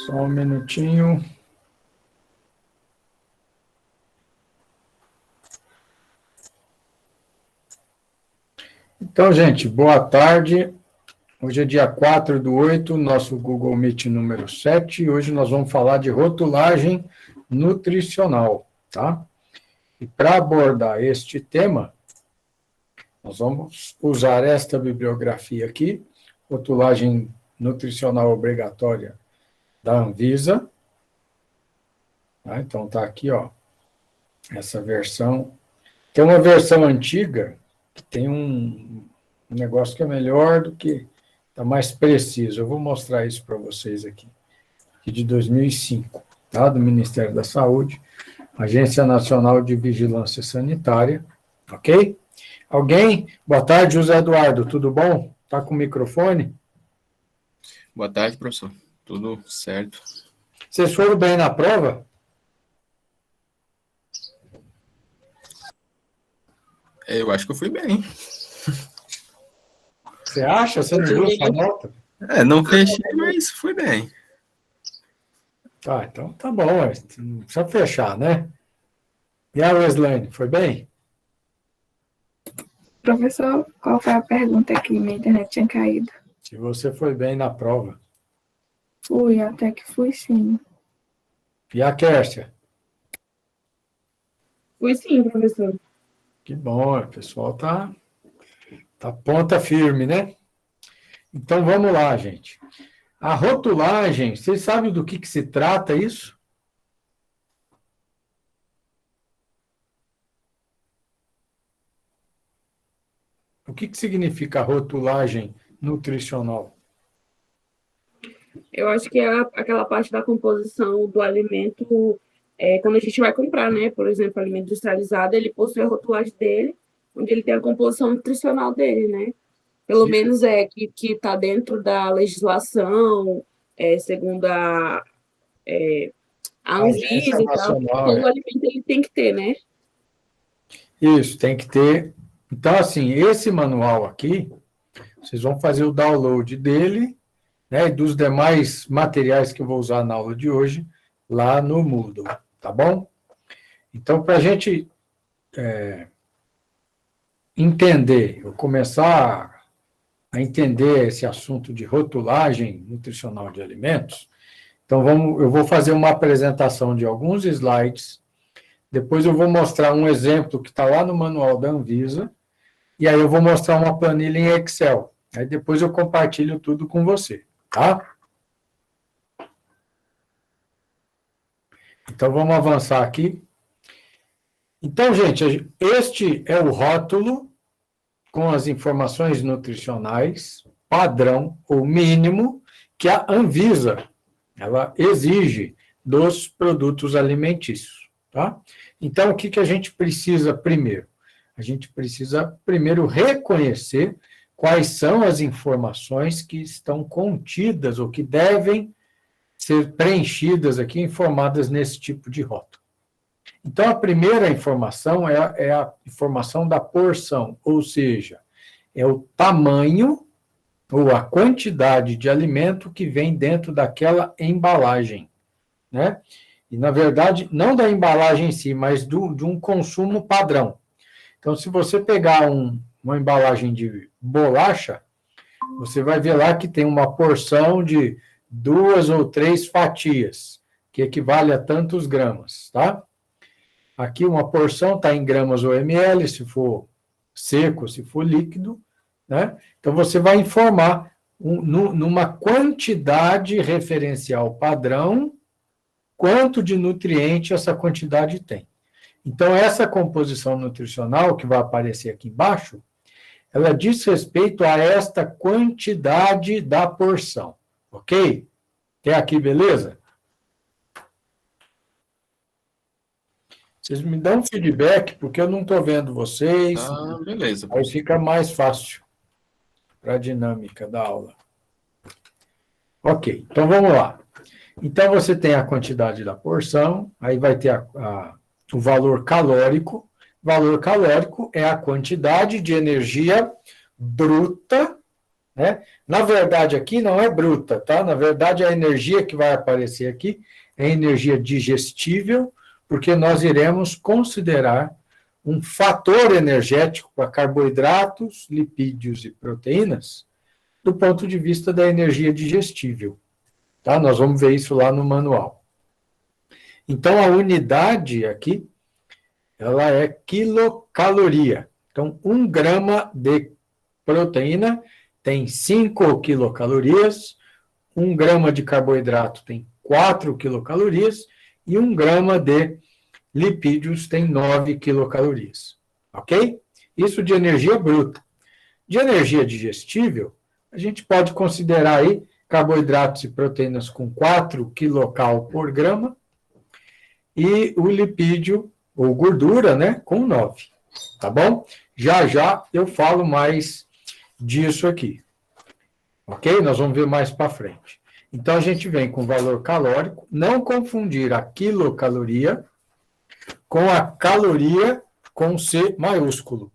Só um minutinho. Então, gente, boa tarde. Hoje é dia 4/8, nosso Google Meet número 7, e hoje nós vamos falar de rotulagem nutricional, tá? E para abordar este tema, nós vamos usar esta bibliografia aqui, rotulagem nutricional obrigatória da Anvisa. Tá? Então, tá aqui, ó, essa versão. Tem uma versão antiga que tem um negócio que é melhor do que... Está mais preciso. Eu vou mostrar isso para vocês aqui de 2005, tá? Do Ministério da Saúde, Agência Nacional de Vigilância Sanitária, ok? Alguém? Boa tarde, José Eduardo, tudo bom? Está com o microfone? Boa tarde, professor. Tudo certo. Vocês foram bem na prova? Eu acho que eu fui bem. Você acha? Você não viu essa nota? Não fechei, mas fui bem. Tá, então tá bom, não precisa fechar, né? E a Weslane, foi bem? Professor, qual foi a pergunta que minha internet tinha caído? Se você foi bem na prova. Fui, até que fui sim. E a Kércia? Fui sim, professor. Que bom, o pessoal tá ponta firme, né? Então vamos lá, gente. A rotulagem, vocês sabem do que se trata isso? O que significa a rotulagem nutricional? Eu acho que é aquela parte da composição do alimento, quando a gente vai comprar, né? Por exemplo, alimento industrializado, ele possui a rotulagem dele, onde ele tem a composição nutricional dele, né? Pelo menos que está dentro da legislação, segundo a Anvisa e tal, todo alimento ele tem que ter, né? Isso, tem que ter. Então, assim, esse manual aqui, vocês vão fazer o download dele, né, e dos demais materiais que eu vou usar na aula de hoje, lá no Moodle, tá bom? Então, para a gente entender, eu começar a entender esse assunto de rotulagem nutricional de alimentos, então eu vou fazer uma apresentação de alguns slides, depois eu vou mostrar um exemplo que está lá no manual da Anvisa, e aí eu vou mostrar uma planilha em Excel. Aí depois eu compartilho tudo com você, tá? Então vamos avançar aqui. Então, gente, este é o rótulo com as informações nutricionais, padrão ou mínimo, que a Anvisa ela exige dos produtos alimentícios, tá? Então, o que a gente precisa primeiro? A gente precisa primeiro reconhecer quais são as informações que estão contidas ou que devem ser preenchidas aqui, informadas nesse tipo de rótulo. Então, a primeira informação é a informação da porção, ou seja, é o tamanho ou a quantidade de alimento que vem dentro daquela embalagem, né? E, na verdade, não da embalagem em si, mas de um consumo padrão. Então, se você pegar uma embalagem de bolacha, você vai ver lá que tem uma porção de 2 ou 3 fatias, que equivale a tantos gramas, tá? Aqui uma porção está em gramas ou ml, se for seco, se for líquido, né? Então, você vai informar numa quantidade referencial padrão quanto de nutriente essa quantidade tem. Então, essa composição nutricional que vai aparecer aqui embaixo, ela diz respeito a esta quantidade da porção, ok? Até aqui, beleza? Vocês me dão feedback, porque eu não estou vendo vocês. Beleza. Aí fica mais fácil para a dinâmica da aula. Ok, então vamos lá. Então, você tem a quantidade da porção, aí vai ter o valor calórico. Valor calórico é a quantidade de energia bruta, né? Na verdade, aqui não é bruta, tá? Na verdade, a energia que vai aparecer aqui é energia digestível, porque nós iremos considerar um fator energético para carboidratos, lipídios e proteínas, do ponto de vista da energia digestível. Tá? Nós vamos ver isso lá no manual. Então, a unidade aqui, ela é quilocaloria. Então, 1 grama de proteína tem 5 quilocalorias, 1 grama de carboidrato tem 4 quilocalorias, e 1 grama de lipídios tem 9 quilocalorias. Ok? Isso de energia bruta. De energia digestível, a gente pode considerar aí carboidratos e proteínas com 4 quilocal por grama e o lipídio, ou gordura, né, com 9. Tá bom? Já já eu falo mais disso aqui. Ok? Nós vamos ver mais para frente. Então, a gente vem com o valor calórico, não confundir a quilocaloria com a caloria com C maiúsculo.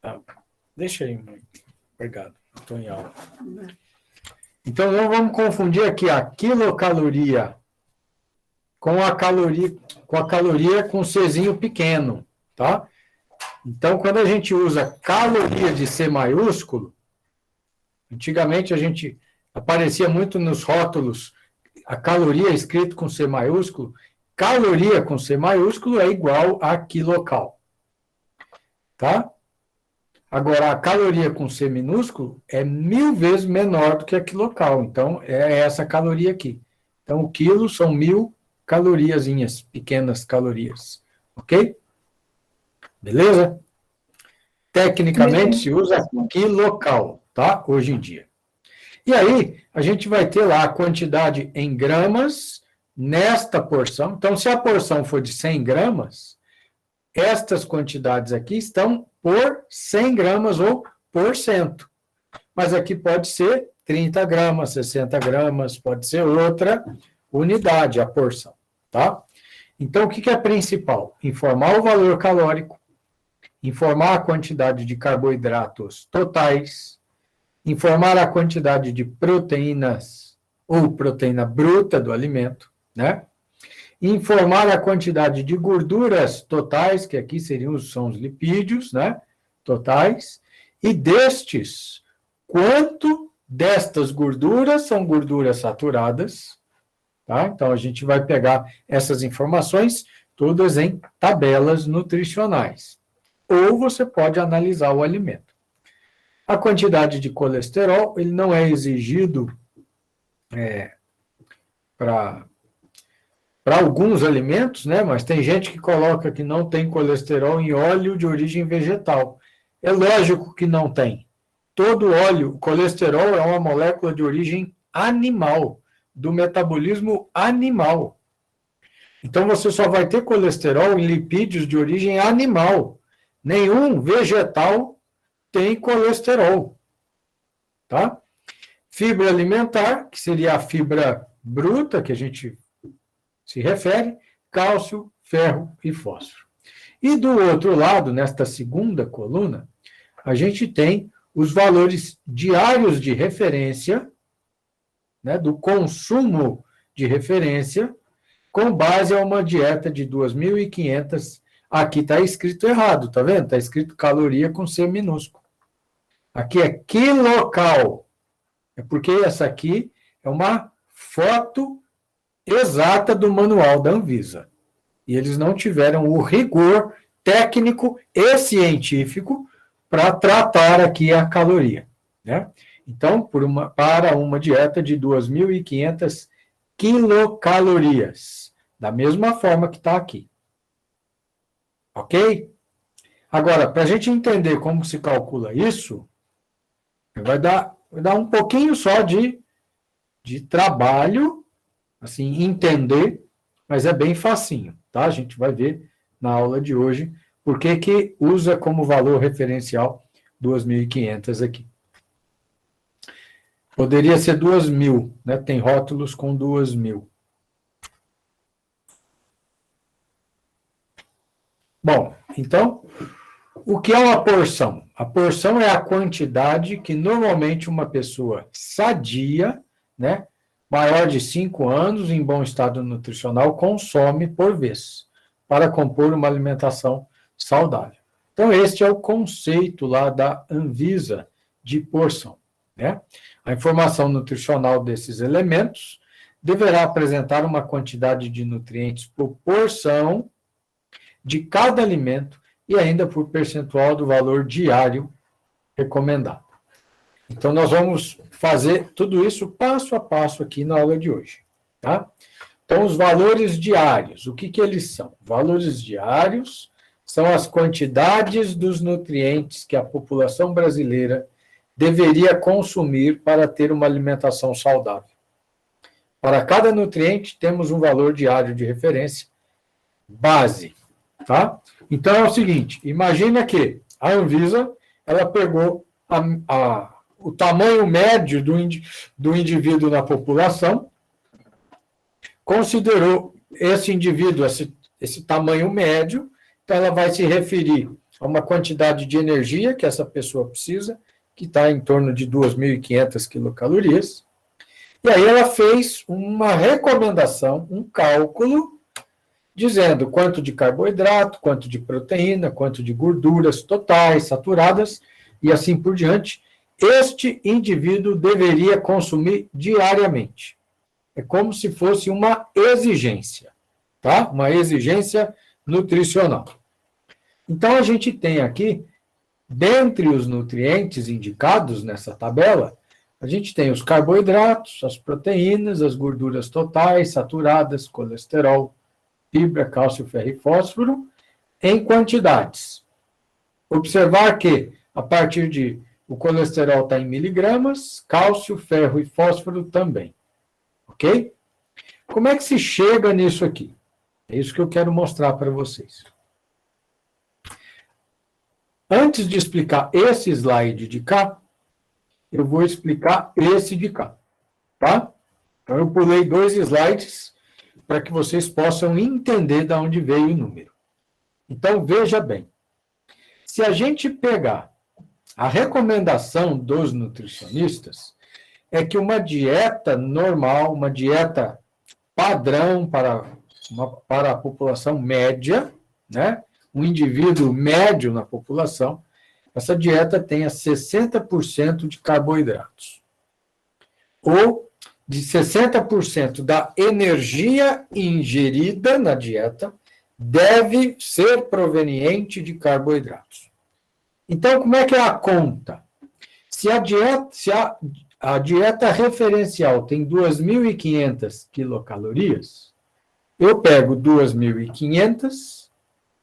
Tá? Deixa aí, mãe. Obrigado. Estou em aula. Então, não vamos confundir aqui a quilocaloria com a caloria com Czinho pequeno, tá? Então, quando a gente usa caloria de C maiúsculo, antigamente a gente aparecia muito nos rótulos a caloria escrito com C maiúsculo. Caloria com C maiúsculo é igual a quilocal, tá? Agora, a caloria com C minúsculo é 1000 vezes menor do que a quilocal. Então, é essa caloria aqui. Então, o quilo são 1000 caloriazinhas, pequenas calorias. Ok? Beleza? Tecnicamente, se usa quilocal, tá? Hoje em dia. E aí, a gente vai ter lá a quantidade em gramas nesta porção. Então, se a porção for de 100 gramas, estas quantidades aqui estão por 100 gramas ou por cento. Mas aqui pode ser 30 gramas, 60 gramas, pode ser outra unidade, a porção, tá? Então, o que é principal? Informar o valor calórico, informar a quantidade de carboidratos totais, informar a quantidade de proteínas ou proteína bruta do alimento, né? Informar a quantidade de gorduras totais, que aqui são os lipídios, né? Totais, e destes, quanto destas gorduras são gorduras saturadas, tá? Então, a gente vai pegar essas informações todas em tabelas nutricionais. Ou você pode analisar o alimento. A quantidade de colesterol, ele não é exigido para alguns alimentos, né? Mas tem gente que coloca que não tem colesterol em óleo de origem vegetal. É lógico que não tem. Todo óleo, colesterol é uma molécula de origem animal, do metabolismo animal. Então, você só vai ter colesterol em lipídios de origem animal. Nenhum vegetal tem colesterol, tá? Fibra alimentar, que seria a fibra bruta, que a gente se refere, cálcio, ferro e fósforo. E do outro lado, nesta segunda coluna, a gente tem os valores diários de referência, né, do consumo de referência, com base a uma dieta de 2.500. Aqui está escrito errado, tá vendo? Está escrito caloria com C minúsculo. Aqui é quilocal. É porque essa aqui é uma foto exata do manual da Anvisa. E eles não tiveram o rigor técnico e científico para tratar aqui a caloria, né? Então, para uma dieta de 2.500 quilocalorias, da mesma forma que está aqui. Ok? Agora, para a gente entender como se calcula isso, vai dar um pouquinho só de trabalho, assim, entender, mas é bem facinho, tá? A gente vai ver na aula de hoje por que usa como valor referencial 2.500 aqui. Poderia ser 2.000, né? Tem rótulos com 2.000. Bom, então, o que é uma porção? A porção é a quantidade que normalmente uma pessoa sadia, né, maior de 5 anos, em bom estado nutricional, consome por vez, para compor uma alimentação saudável. Então, este é o conceito lá da Anvisa de porção, né? A informação nutricional desses elementos deverá apresentar uma quantidade de nutrientes por porção de cada alimento e ainda por percentual do valor diário recomendado. Então, nós vamos fazer tudo isso passo a passo aqui na aula de hoje, tá? Então, os valores diários, o que eles são? Valores diários são as quantidades dos nutrientes que a população brasileira deveria consumir para ter uma alimentação saudável. Para cada nutriente, temos um valor diário de referência base, tá? Então, é o seguinte, imagina que a Anvisa, ela pegou o tamanho médio do indivíduo na população, considerou esse indivíduo, esse tamanho médio, então ela vai se referir a uma quantidade de energia que essa pessoa precisa, que está em torno de 2.500 quilocalorias, e aí ela fez uma recomendação, um cálculo, dizendo quanto de carboidrato, quanto de proteína, quanto de gorduras totais, saturadas, e assim por diante, este indivíduo deveria consumir diariamente. É como se fosse uma exigência, tá? Uma exigência nutricional. Então, a gente tem aqui, dentre os nutrientes indicados nessa tabela, a gente tem os carboidratos, as proteínas, as gorduras totais, saturadas, colesterol, fibra, cálcio, ferro e fósforo, em quantidades. Observar que, a partir de o colesterol está em miligramas, cálcio, ferro e fósforo também. Ok? Como é que se chega nisso aqui? É isso que eu quero mostrar para vocês. Antes de explicar esse slide de cá, eu vou explicar esse de cá, tá? Então, eu pulei 2 slides para que vocês possam entender de onde veio o número. Então, veja bem. Se a gente pegar a recomendação dos nutricionistas, é que uma dieta normal, uma dieta padrão para a população média, né? Um indivíduo médio na população, essa dieta tenha 60% de carboidratos. Ou de 60% da energia ingerida na dieta deve ser proveniente de carboidratos. Então, como é que é a conta? Se a dieta referencial tem 2.500 quilocalorias, eu pego 2.500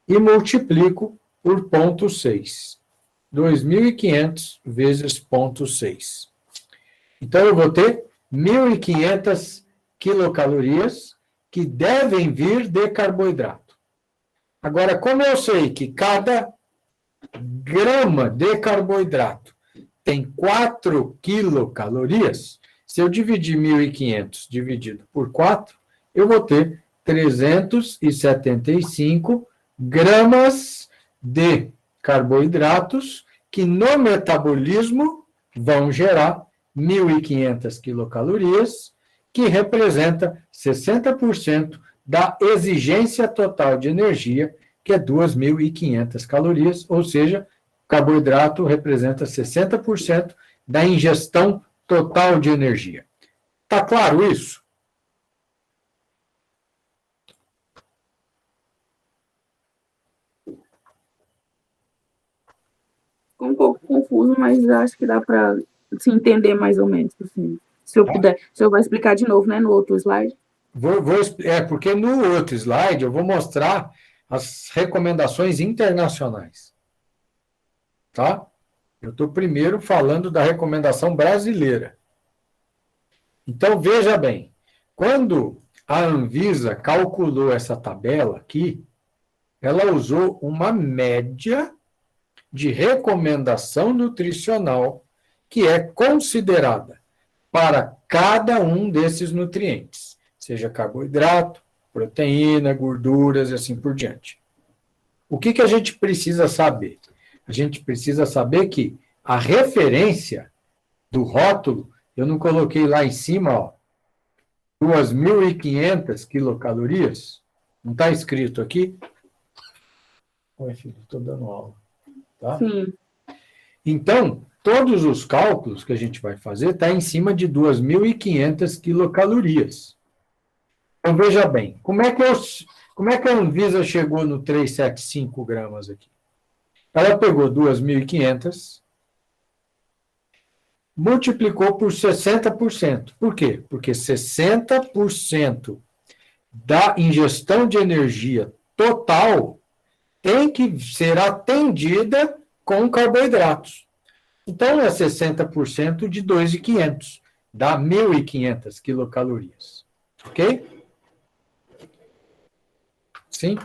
e multiplico por 0,6. 2.500 vezes 0,6. Então, eu vou ter 1.500 quilocalorias que devem vir de carboidrato. Agora, como eu sei que cada grama de carboidrato tem 4 quilocalorias, se eu dividir 1.500 dividido por 4, eu vou ter 375 gramas de carboidratos que no metabolismo vão gerar 1.500 quilocalorias, que representa 60% da exigência total de energia, que é 2.500 calorias, ou seja, carboidrato representa 60% da ingestão total de energia. Tá claro isso? Ficou um pouco confuso, mas acho que dá para se entender mais ou menos. Assim. Se eu puder, se eu vou explicar de novo, né, no outro slide. Porque no outro slide eu vou mostrar as recomendações internacionais. Tá? Eu estou primeiro falando da recomendação brasileira. Então, veja bem, quando a Anvisa calculou essa tabela aqui, ela usou uma média de recomendação nutricional que é considerada para cada um desses nutrientes, seja carboidrato, proteína, gorduras e assim por diante. O que a gente precisa saber? a gente precisa saber que a referência do rótulo, eu não coloquei lá em cima, ó, 2.500 quilocalorias, não está escrito aqui? Oi, filho, estou dando aula. Tá? Sim. Então, todos os cálculos que a gente vai fazer está em cima de 2.500 quilocalorias. Então, veja bem, como é que a Anvisa chegou no 375 gramas aqui? Ela pegou 2.500, multiplicou por 60%. Por quê? Porque 60% da ingestão de energia total tem que ser atendida com carboidratos. Então, é 60% de 2.500, dá 1.500 quilocalorias. Ok? Sim?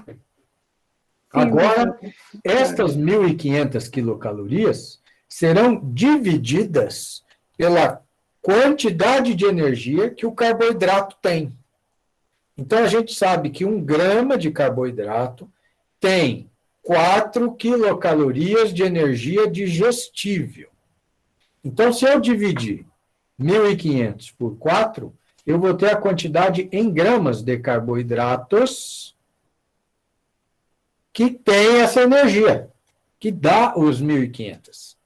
Agora, estas 1.500 quilocalorias serão divididas pela quantidade de energia que o carboidrato tem. Então, a gente sabe que 1 grama de carboidrato tem 4 quilocalorias de energia digestível. Então, se eu dividir 1.500 por 4, eu vou ter a quantidade em gramas de carboidratos que tem essa energia, que dá os 1.500.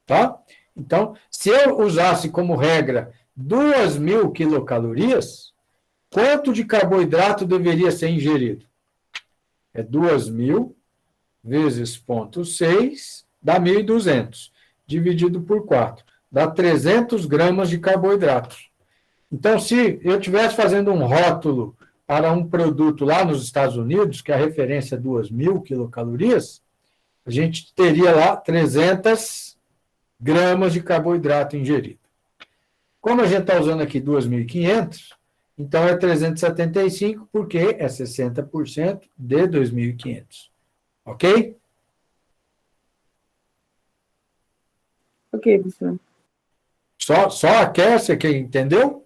Tá? Então, se eu usasse como regra 2.000 quilocalorias, quanto de carboidrato deveria ser ingerido? É 2.000 vezes 0,6, dá 1.200, dividido por 4, dá 300 gramas de carboidratos. Então, se eu estivesse fazendo um rótulo para um produto lá nos Estados Unidos, que a referência é 2.000 quilocalorias, a gente teria lá 300 gramas de carboidrato ingerido. Como a gente está usando aqui 2.500, então é 375, porque é 60% de 2.500. Ok? Ok, professor. Só a Kércia que entendeu?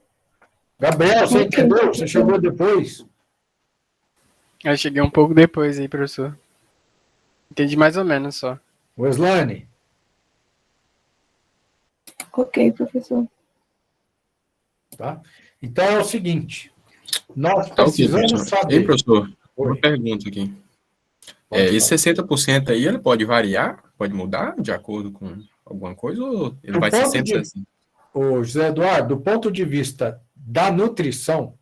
Gabriel, você entendeu? Você chegou depois? Eu cheguei um pouco depois aí, professor. Entendi mais ou menos só. Weslane? Ok, professor. Tá? Então é o seguinte, nós Tá ok, precisamos professor. saber... Ei, professor, Oi. uma pergunta aqui. Pode Esse falar. 60% aí, ele pode variar? Pode mudar de acordo com alguma coisa? Ou ele Do vai ser ponto sempre de- assim? Ô, José Eduardo, do ponto de vista da nutrição,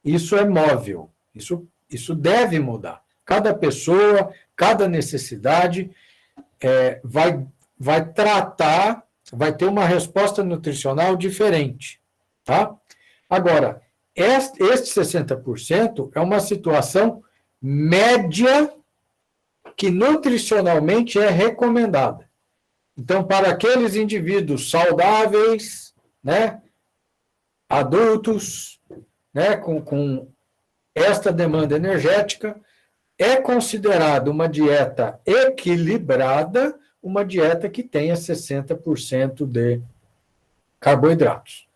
isso é móvel, isso deve mudar. Cada pessoa, cada necessidade vai tratar, vai ter uma resposta nutricional diferente. Tá? Agora, este 60% é uma situação média que nutricionalmente é recomendada. Então, para aqueles indivíduos saudáveis, né, adultos, né, com esta demanda energética, é considerada uma dieta equilibrada, uma dieta que tenha 60% de carboidratos,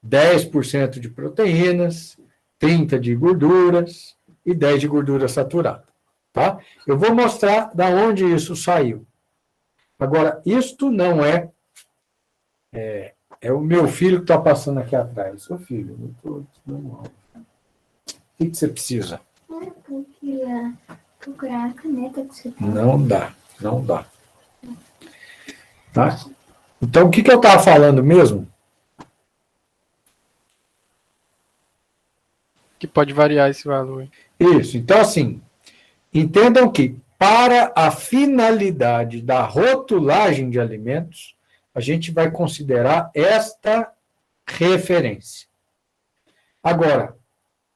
10% de proteínas, 30% de gorduras e 10% de gordura saturada. Tá? Eu vou mostrar da onde isso saiu. Agora, isto não é o meu filho que está passando aqui atrás. Seu filho, eu estou dando aula. O que você precisa? Eu queria procurar a caneta que você tem. Não dá. Tá? Então, o que eu estava falando mesmo? Que pode variar esse valor. Isso. Então, assim, entendam que para a finalidade da rotulagem de alimentos, a gente vai considerar esta referência. Agora,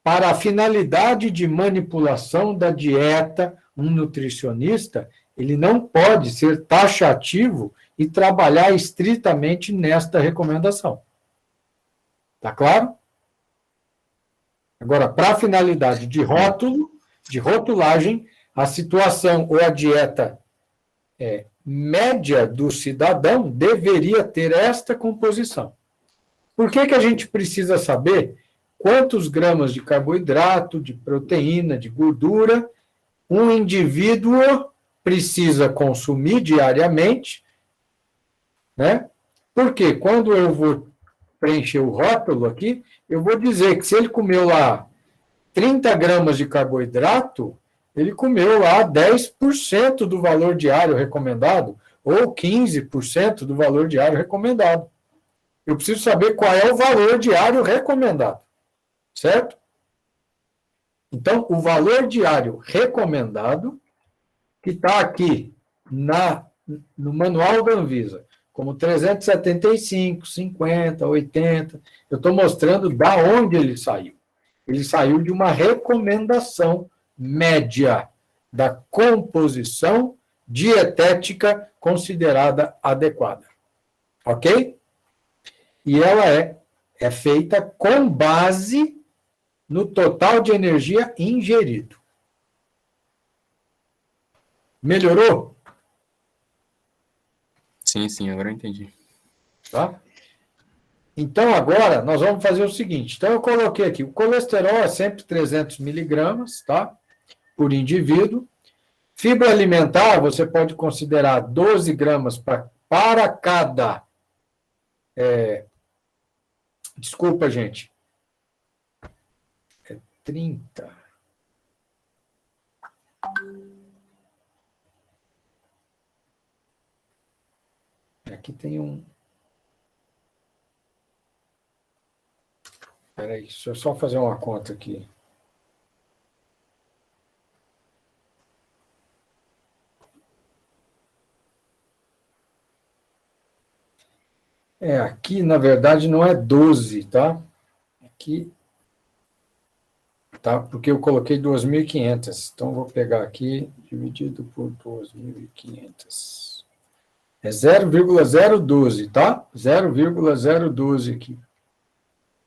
para a finalidade de manipulação da dieta, um nutricionista, ele não pode ser taxativo e trabalhar estritamente nesta recomendação. Tá claro? Agora, para a finalidade de rótulo, de rotulagem, a situação ou a dieta média do cidadão deveria ter esta composição. Por que a gente precisa saber quantos gramas de carboidrato, de proteína, de gordura um indivíduo precisa consumir diariamente, né? Porque quando eu vou preencher o rótulo aqui, eu vou dizer que se ele comeu lá 30 gramas de carboidrato, ele comeu lá 10% do valor diário recomendado, ou 15% do valor diário recomendado. Eu preciso saber qual é o valor diário recomendado, certo? Então, o valor diário recomendado, que está aqui no manual da Anvisa, como 375, 50, 80, eu estou mostrando da onde ele saiu. Ele saiu de uma recomendação média da composição dietética considerada adequada. Ok? E ela é feita com base no total de energia ingerido. Melhorou? Sim, agora eu entendi. Tá? Então, agora, nós vamos fazer o seguinte. Então, eu coloquei aqui, o colesterol é sempre 300 miligramas, tá? Por indivíduo. Fibra alimentar, você pode considerar 12 gramas para cada... desculpa, gente. 30. Aqui tem um... Espera aí, deixa eu só fazer uma conta aqui. Aqui, na verdade, não é 12, tá? Aqui... Tá? Porque eu coloquei 2.500. Então, vou pegar aqui, dividido por 2.500. É 0,012, tá? 0,012 aqui.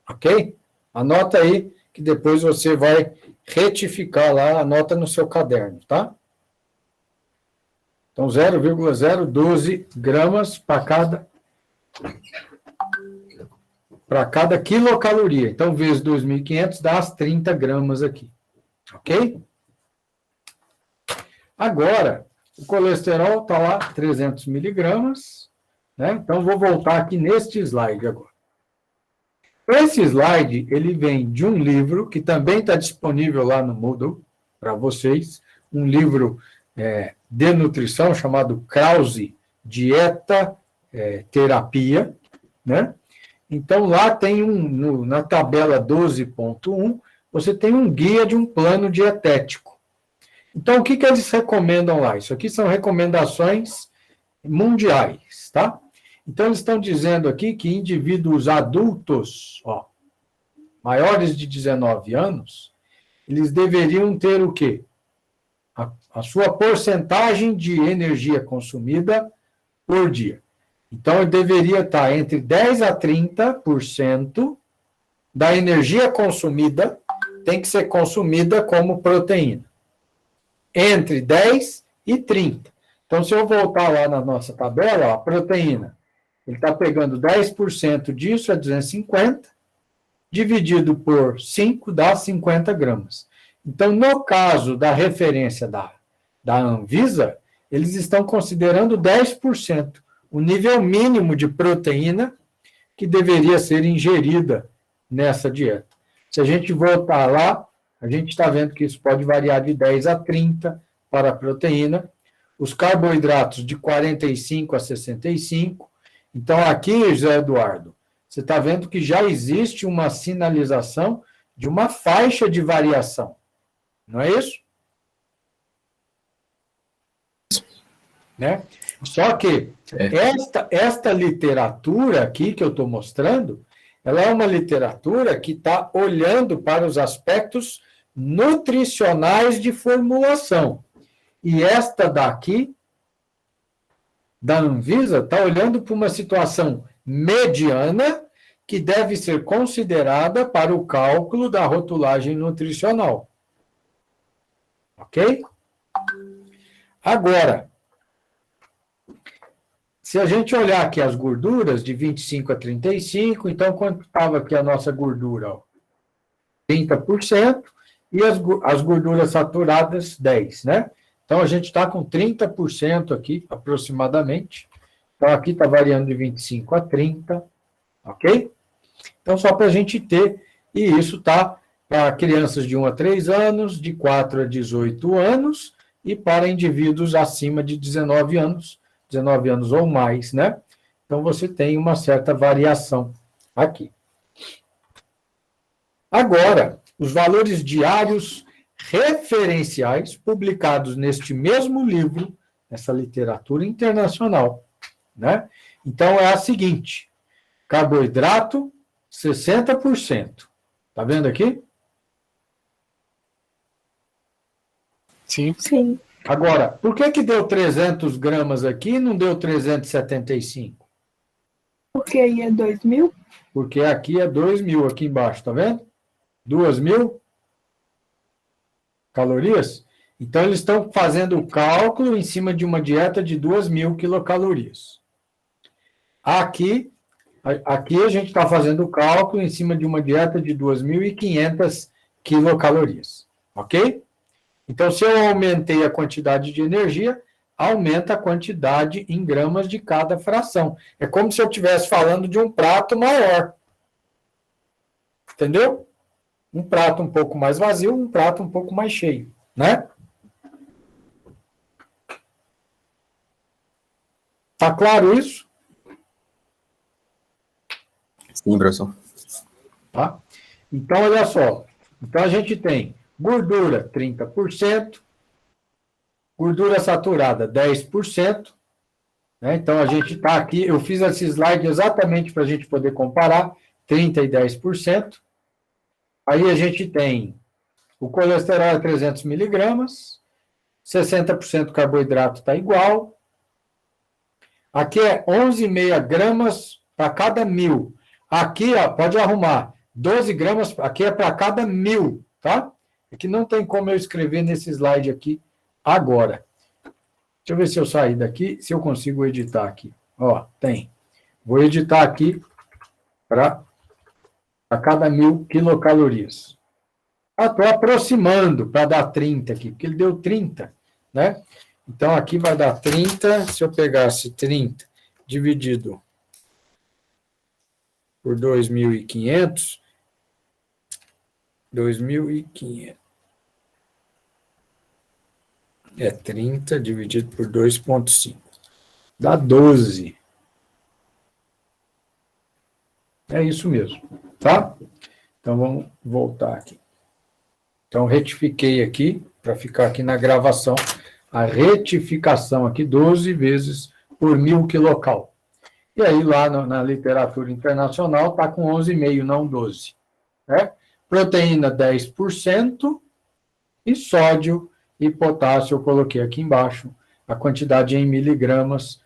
Ok? Anota aí, que depois você vai retificar lá, anota no seu caderno, tá? Então, 0,012 gramas para cada quilocaloria. Então, vezes 2.500 dá as 30 gramas aqui. Ok? Agora, o colesterol está lá, 300 miligramas. Né? Então, vou voltar aqui neste slide agora. Esse slide, ele vem de um livro que também está disponível lá no Moodle para vocês. Um livro de nutrição chamado Krause Dieta Terapia, né? Então, lá tem na tabela 12.1, você tem um guia de um plano dietético. Então, o que eles recomendam lá? Isso aqui são recomendações mundiais, tá? Então, eles estão dizendo aqui que indivíduos adultos, maiores de 19 anos, eles deveriam ter o quê? A sua porcentagem de energia consumida por dia. Então, ele deveria estar entre 10% a 30% da energia consumida tem que ser consumida como proteína. Entre 10% e 30%. Então, se eu voltar lá na nossa tabela, a proteína, ele está pegando 10% disso, é 250, dividido por 5, dá 50 gramas. Então, no caso da referência da Anvisa, eles estão considerando 10%. O nível mínimo de proteína que deveria ser ingerida nessa dieta. Se a gente voltar lá, a gente está vendo que isso pode variar de 10 a 30 para a proteína, os carboidratos de 45 a 65. Então, aqui, José Eduardo, você está vendo que já existe uma sinalização de uma faixa de variação. Não é isso? Né? Só que esta literatura aqui que eu estou mostrando, ela é uma literatura que está olhando para os aspectos nutricionais de formulação. E esta daqui, da Anvisa, está olhando para uma situação mediana que deve ser considerada para o cálculo da rotulagem nutricional. Ok? Agora, se a gente olhar aqui as gorduras de 25 a 35, então quanto estava aqui a nossa gordura? 30%, e as gorduras saturadas, 10%, né? Então, a gente está com 30% aqui, aproximadamente. Então, aqui está variando de 25 a 30, ok? Então, só para a gente ter, e isso está para crianças de 1 a 3 anos, de 4 a 18 anos, e para indivíduos acima de 19 anos ou mais, né? Então, você tem uma certa variação aqui. Agora, os valores diários referenciais publicados neste mesmo livro, nessa literatura internacional, né? Então, é a seguinte: carboidrato, 60%. Tá vendo aqui? Sim. Sim. Agora, por que deu 300 gramas aqui e não deu 375? Porque aí é 2.000? Porque aqui é 2.000, aqui embaixo, tá vendo? 2.000 calorias. Então, eles estão fazendo o cálculo em cima de uma dieta de 2.000 quilocalorias. Aqui a gente está fazendo o cálculo em cima de uma dieta de 2.500 quilocalorias. Ok? Então, se eu aumentei a quantidade de energia, aumenta a quantidade em gramas de cada fração. É como se eu estivesse falando de um prato maior. Entendeu? Um prato um pouco mais vazio, um prato um pouco mais cheio, né? Tá claro isso? Sim, professor. Tá? Então, olha só. Então, a gente tem gordura, 30%, gordura saturada, 10%. Né? Então, a gente está aqui, eu fiz esse slide exatamente para a gente poder comparar, 30% e 10%. Aí a gente tem o colesterol é 300 miligramas, 60% carboidrato está igual. Aqui é 11,5 gramas para cada 1.000. Aqui, ó, pode arrumar, 12 gramas, aqui é para cada 1.000, tá? É que não tem como eu escrever nesse slide aqui agora. Deixa eu ver se eu sair daqui, se eu consigo editar aqui. Ó, tem. Vou editar aqui para a cada 1.000 quilocalorias. Estou aproximando para dar 30 aqui, porque ele deu 30, né? Então, aqui vai dar 30, se eu pegasse 30 dividido por 2.500, 2.500, é 30 dividido por 2,5, dá 12. É isso mesmo, tá? Então, vamos voltar aqui. Então, retifiquei aqui, para ficar aqui na gravação, a retificação aqui, 12 vezes por 1.000 quilocal. E aí, lá na literatura internacional, está com 11,5, não 12. Né? Proteína, 10%, e sódio e potássio, eu coloquei aqui embaixo, a quantidade em miligramas,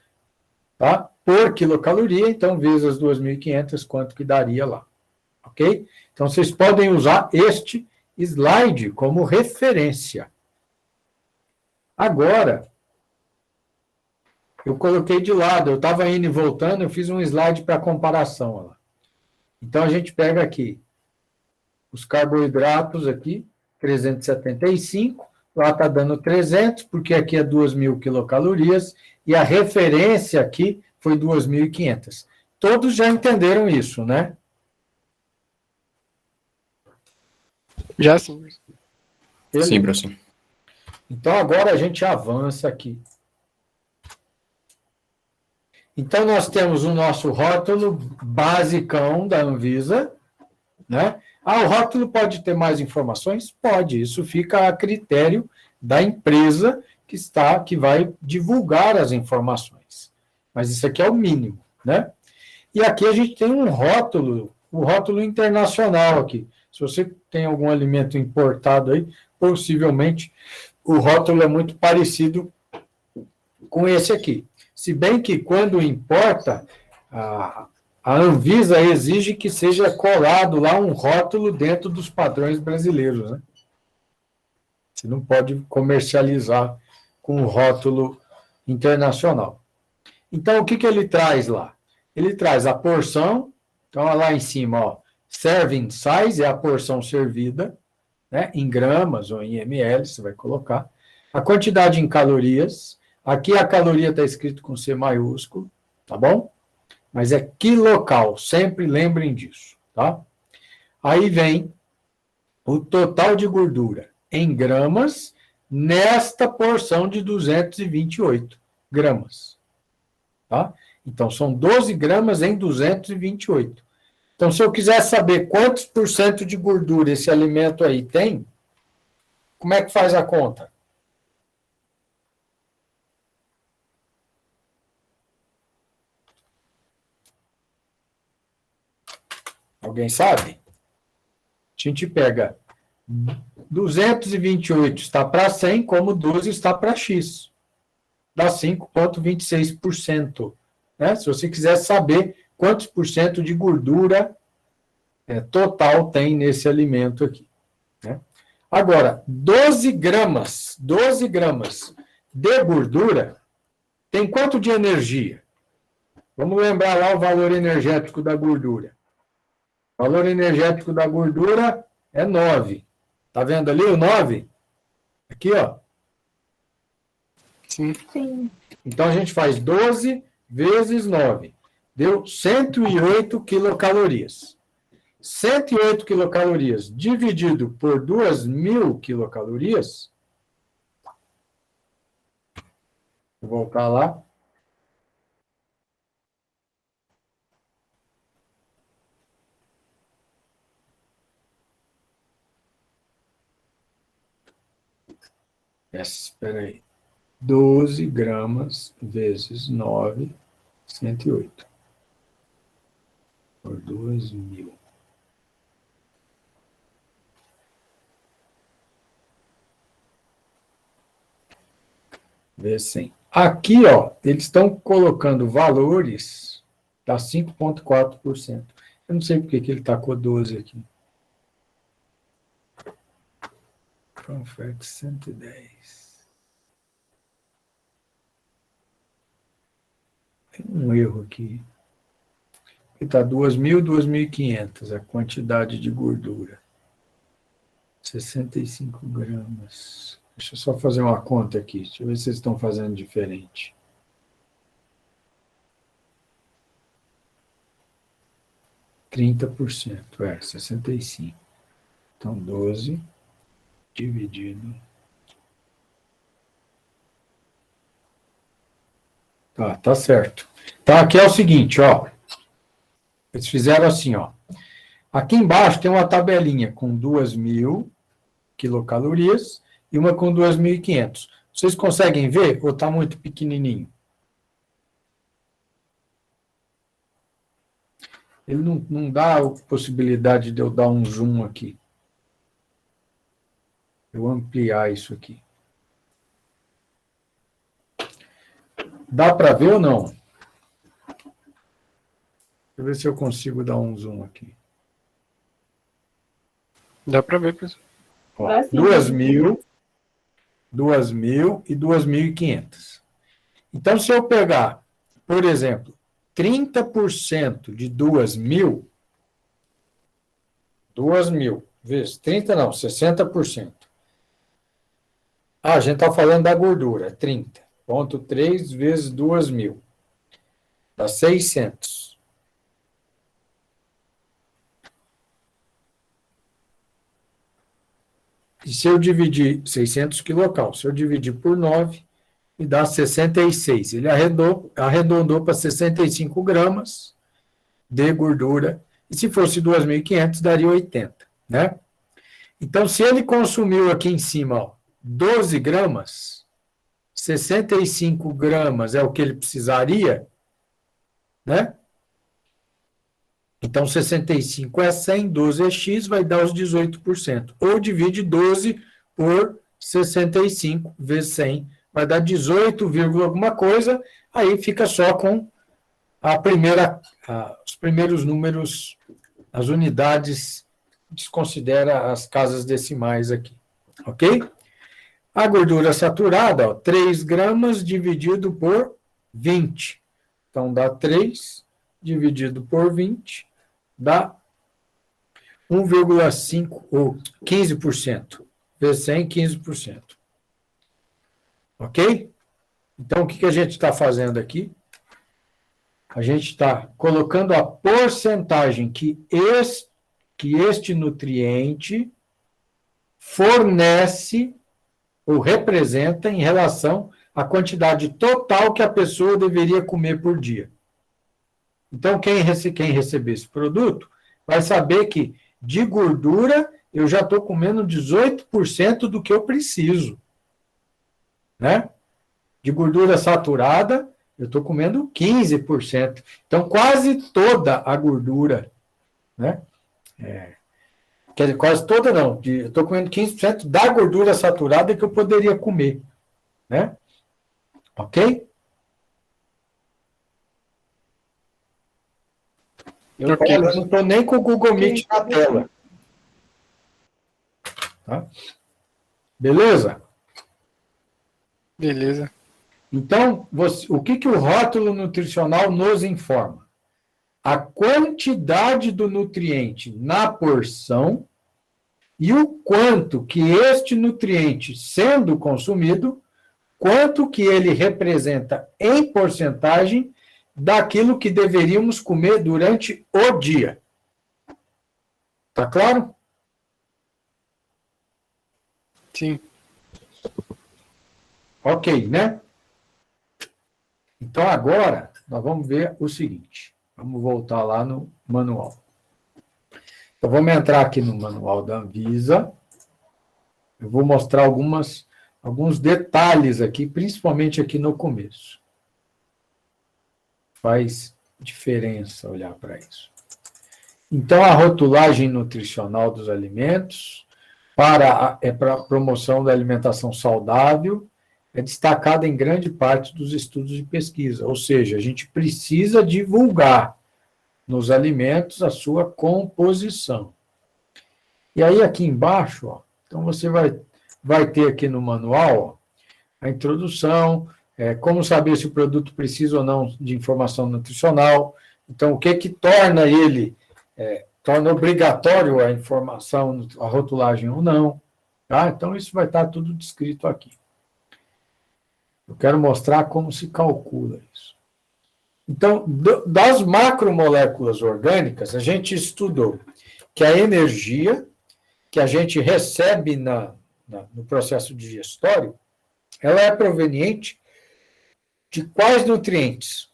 tá? Por quilocaloria, então, vezes as 2.500, quanto que daria lá. Ok? Então, vocês podem usar este slide como referência. Agora, eu coloquei de lado, eu estava indo e voltando, eu fiz um slide para comparação. Ó. Então, a gente pega aqui os carboidratos aqui, 375, lá está dando 300, porque aqui é 2.000 quilocalorias, e a referência aqui foi 2.500. Todos já entenderam isso, né? Já sim. Sim, professor. Então, agora a gente avança aqui. Então, nós temos o nosso rótulo basicão da Anvisa, né? Ah, o rótulo pode ter mais informações? Pode, isso fica a critério da empresa que vai divulgar as informações. Mas isso aqui é o mínimo, né? E aqui a gente tem um rótulo, o rótulo internacional aqui. Se você tem algum alimento importado aí, possivelmente o rótulo é muito parecido com esse aqui. Se bem que quando importa, a Anvisa exige que seja colado lá um rótulo dentro dos padrões brasileiros, né? Você não pode comercializar com um rótulo internacional. Então, o que ele traz lá? Ele traz a porção, então lá em cima, ó, serving size é a porção servida, né, em gramas ou em ml, você vai colocar. a quantidade em calorias. Aqui a caloria está escrito com C maiúsculo, tá bom? Mas é quilocal, sempre lembrem disso, tá? Aí vem o total de gordura em gramas nesta porção de 228 gramas, tá? Então, são 12 gramas em 228. Então, se eu quiser saber quantos por cento de gordura esse alimento aí tem, como é que faz a conta? Alguém sabe? A gente pega 228 está para 100, como 12 está para X. Dá 5,26%. Né? Se você quiser saber quantos por cento de gordura total tem nesse alimento aqui. Né? Agora, 12 gramas de gordura tem quanto de energia? Vamos lembrar lá o valor energético da gordura. O valor energético da gordura é 9. Está vendo ali o 9? Aqui, ó. Sim. Sim. Então, a gente faz 12 vezes 9. Deu 108 quilocalorias. 108 quilocalorias dividido por 2.000 quilocalorias. Vou voltar lá. Espera aí. 12 gramas vezes 9, 108. Por 2.000. Vezes 100. Aqui, ó, eles estão colocando valores da 5,4%. Eu não sei por que ele tacou 12 aqui. Confete 110. Tem um erro aqui. Está 2.000, 2.500 a quantidade de gordura. 65 gramas. Deixa eu só fazer uma conta aqui. Deixa eu ver se vocês estão fazendo diferente. %, 65. Então, 12 dividido. Tá certo. Então, aqui é o seguinte, ó. Eles fizeram assim, ó. Aqui embaixo tem uma tabelinha com 2.000 quilocalorias e uma com 2.500. Vocês conseguem ver ou está muito pequenininho? Ele não dá a possibilidade de eu dar um zoom aqui. Eu ampliar isso aqui. Dá para ver ou não? Deixa eu ver se eu consigo dar um zoom aqui. Dá para ver, professor. Ó, Dá sim. 2.000 e 2.500. Então, se eu pegar, por exemplo, 30% de 2.000 vezes 30 não, 60%. A gente está falando da gordura, 30,3 vezes 2.000. Dá 600. E se eu dividir 600 quilocal, se eu dividir por 9, me dá 66. Ele arredondou para 65 gramas de gordura. E se fosse 2.500, daria 80, né? Então, se ele consumiu aqui em cima, ó, 12 gramas, 65 gramas é o que ele precisaria, né? Então, 65 é 100, 12 é X, vai dar os 18%. Ou divide 12 por 65 vezes 100, vai dar 18, alguma coisa, aí fica só com os primeiros números, as unidades, desconsidera as casas decimais aqui, ok? A gordura saturada, ó, 3 gramas dividido por 20. Então, dá 3 dividido por 20, dá 1,5 ou 15%. Vezes 100, 15%. Ok? Então, o que a gente está fazendo aqui? A gente está colocando a porcentagem que este nutriente fornece ou representa em relação à quantidade total que a pessoa deveria comer por dia. Então, quem receber esse produto vai saber que de gordura eu já estou comendo 18% do que eu preciso. Né? De gordura saturada, eu estou comendo 15%. Então, quase toda a gordura, né? Quer dizer, quase toda não. Eu estou comendo 15% da gordura saturada que eu poderia comer. Né? Ok? Eu Ok. não estou nem com o Google Meet na tela. Tá? Beleza? Beleza. Então, o que o rótulo nutricional nos informa? A quantidade do nutriente na porção e o quanto que este nutriente, sendo consumido, quanto que ele representa em porcentagem daquilo que deveríamos comer durante o dia. Tá claro? Sim. Ok, né? Então, agora, nós vamos ver o seguinte. Vamos voltar lá no manual. Então, vamos entrar aqui no manual da Anvisa. Eu vou mostrar alguns detalhes aqui, principalmente aqui no começo. Faz diferença olhar para isso. Então, a rotulagem nutricional dos alimentos para a promoção da alimentação saudável é destacada em grande parte dos estudos de pesquisa, ou seja, a gente precisa divulgar nos alimentos a sua composição. E aí, aqui embaixo, ó, então você vai ter aqui no manual ó, a introdução, como saber se o produto precisa ou não de informação nutricional. Então, o que torna ele, torna obrigatório a informação, a rotulagem ou não. Tá? Então, isso vai estar tudo descrito aqui. Eu quero mostrar como se calcula isso. Então, das macromoléculas orgânicas, a gente estudou que a energia que a gente recebe no processo digestório, ela é proveniente de quais nutrientes?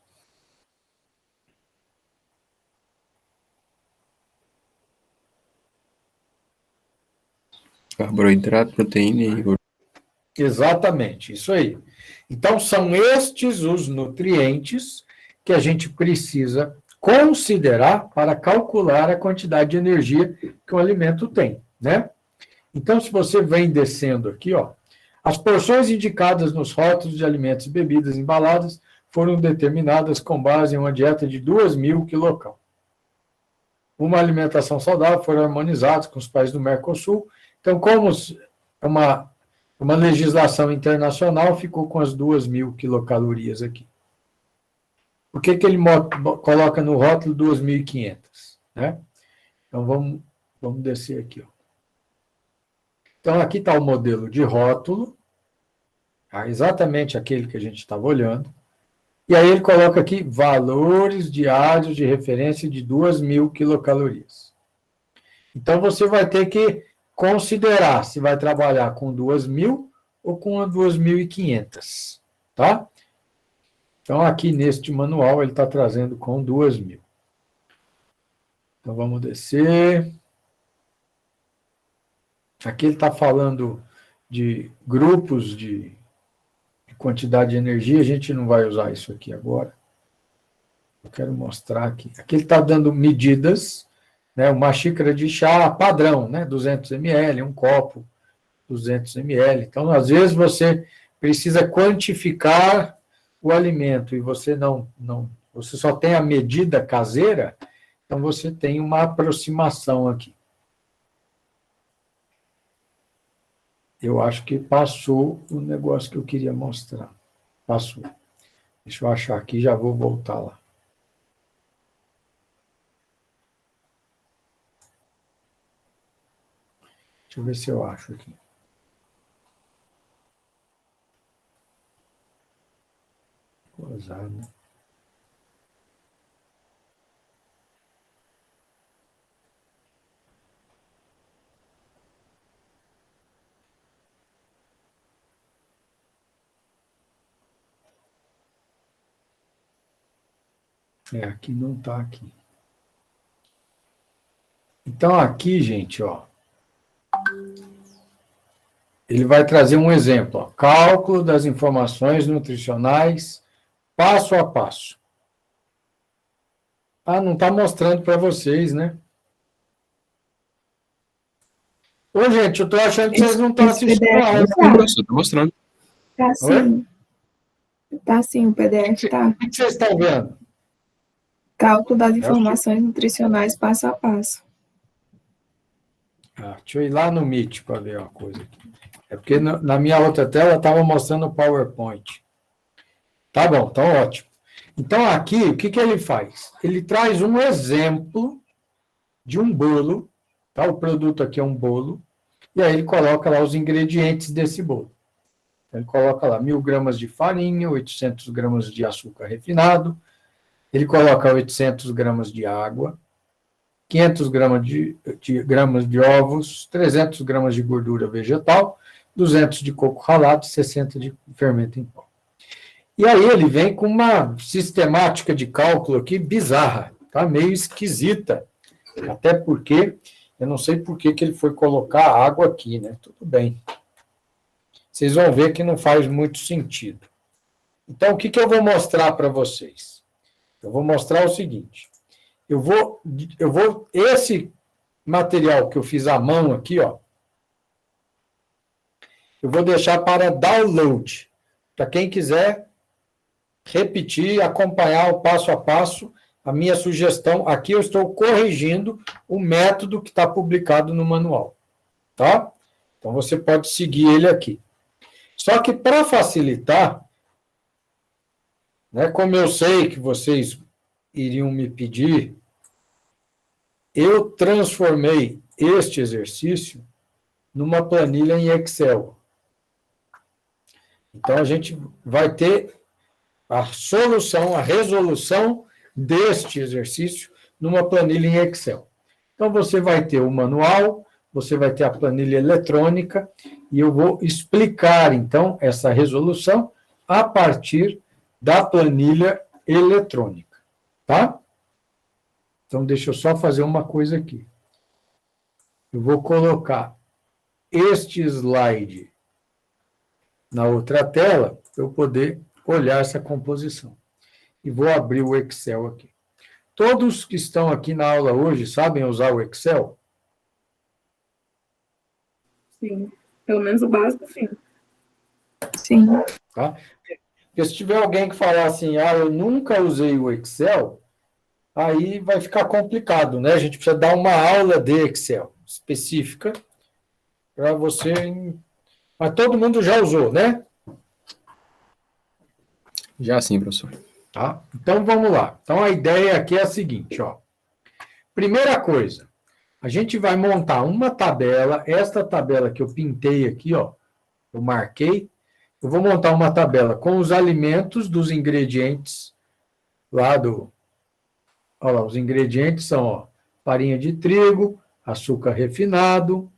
Carboidrato, proteína e gordura. Exatamente, isso aí. Então, são estes os nutrientes que a gente precisa considerar para calcular a quantidade de energia que o alimento tem, né? Então, se você vem descendo aqui, ó, as porções indicadas nos rótulos de alimentos e bebidas embaladas foram determinadas com base em uma dieta de 2.000 quilocal. Uma alimentação saudável foram harmonizadas com os países do Mercosul. Então, como é uma legislação internacional, ficou com as 2.000 quilocalorias aqui. Por que ele coloca no rótulo 2.500? Né? Então, vamos descer aqui. Ó. Então, aqui está o modelo de rótulo, exatamente aquele que a gente estava olhando. E aí ele coloca aqui valores diários de referência de 2.000 quilocalorias. Então, você vai ter que considerar se vai trabalhar com 2.000 ou com a 2.500, tá? Então, aqui neste manual, ele está trazendo com 2.000. Então, vamos descer. Aqui ele está falando de grupos de quantidade de energia, a gente não vai usar isso aqui agora. Eu quero mostrar aqui. Aqui ele está dando medidas, né, uma xícara de chá padrão, né, 200 ml, um copo, 200 ml. Então, às vezes, você precisa quantificar o alimento e você você só tem a medida caseira, então você tem uma aproximação aqui. Eu acho que passou o negócio que eu queria mostrar. Passou. Deixa eu achar aqui, já vou voltar lá. Deixa eu ver se eu acho aqui. Pesado. Aqui não está aqui. Então, aqui, gente, ó, ele vai trazer um exemplo, ó, cálculo das informações nutricionais passo a passo. Ah, não está mostrando para vocês, né? Ô, gente, eu estou achando que vocês não estão Esse assistindo a PDF aula. Sim, professor, tô mostrando. Tá sim. Tá sim, o PDF, tá. O que vocês estão vendo? Cálculo das informações nutricionais passo a passo. Deixa eu ir lá no Meet para ver uma coisa aqui. É porque na minha outra tela estava mostrando o PowerPoint. Tá bom, então ótimo. Então, aqui, o que ele faz? Ele traz um exemplo de um bolo, tá? O produto aqui é um bolo, e aí ele coloca lá os ingredientes desse bolo. Ele coloca lá 1.000 gramas de farinha, 800 gramas de açúcar refinado, ele coloca 800 gramas de água, 500 gramas de ovos, 300 gramas de gordura vegetal, 200 de coco ralado, 60 de fermento em pó. E aí ele vem com uma sistemática de cálculo aqui bizarra, tá? Meio esquisita, até porque eu não sei por que ele foi colocar água aqui, né? Tudo bem. Vocês vão ver que não faz muito sentido. Então, o que eu vou mostrar para vocês? Eu vou mostrar o seguinte. Esse material que eu fiz à mão aqui, ó, eu vou deixar para download, para quem quiser repetir, acompanhar o passo a passo, a minha sugestão. Aqui eu estou corrigindo o método que está publicado no manual, tá? Então, você pode seguir ele aqui. Só que, para facilitar, né, como eu sei que vocês iriam me pedir, eu transformei este exercício numa planilha em Excel. Então, a gente vai ter a solução, a resolução deste exercício numa planilha em Excel. Então, você vai ter o manual, você vai ter a planilha eletrônica, e eu vou explicar, então, essa resolução a partir da planilha eletrônica, tá? Então, deixa eu só fazer uma coisa aqui. Eu vou colocar este slide na outra tela, para eu poder olhar essa composição. E vou abrir o Excel aqui. Todos que estão aqui na aula hoje sabem usar o Excel? Sim. Pelo menos o básico, sim. Sim. Tá? Porque se tiver alguém que falar assim, eu nunca usei o Excel, aí vai ficar complicado, né? A gente precisa dar uma aula de Excel específica para você... Mas todo mundo já usou, né? Já sim, professor. Tá? Então, vamos lá. Então, a ideia aqui é a seguinte, ó. Primeira coisa, a gente vai montar uma tabela, esta tabela que eu pintei aqui, ó, eu marquei, eu vou montar uma tabela com os alimentos dos ingredientes lá do... Olha lá, os ingredientes são, ó, farinha de trigo, açúcar refinado,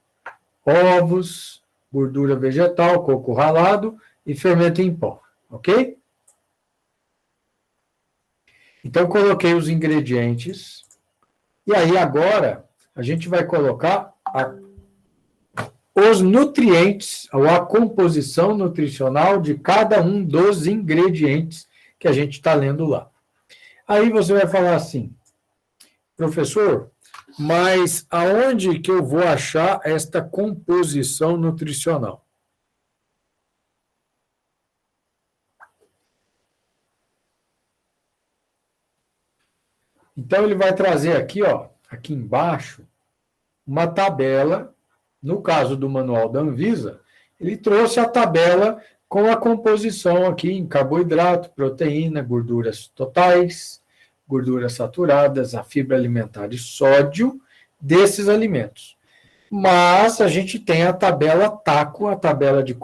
ovos, gordura vegetal, coco ralado e fermento em pó, ok? Então, coloquei os ingredientes. E aí, agora, a gente vai colocar os nutrientes, ou a composição nutricional de cada um dos ingredientes que a gente está lendo lá. Aí você vai falar assim, professor, mas aonde que eu vou achar esta composição nutricional? Então, ele vai trazer aqui, ó, aqui embaixo, uma tabela, no caso do manual da Anvisa, ele trouxe a tabela com a composição aqui em carboidrato, proteína, gorduras totais, gorduras saturadas, a fibra alimentar e sódio desses alimentos. Mas a gente tem a tabela TACO, a tabela de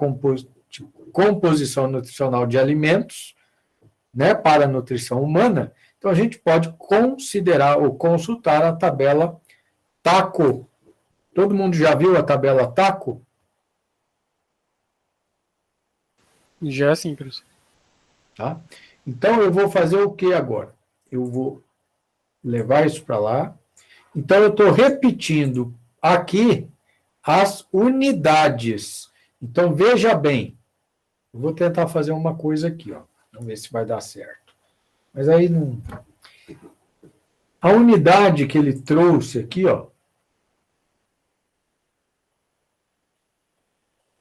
composição nutricional de alimentos, né, para a nutrição humana, então a gente pode considerar ou consultar a tabela TACO. Todo mundo já viu a tabela TACO? Já sim, professor. Tá? Então, eu vou fazer o que agora? Eu vou levar isso para lá. Então, eu estou repetindo aqui as unidades. Então, veja bem. Eu vou tentar fazer uma coisa aqui, ó. Vamos ver se vai dar certo. Mas aí não... A unidade que ele trouxe aqui, ó.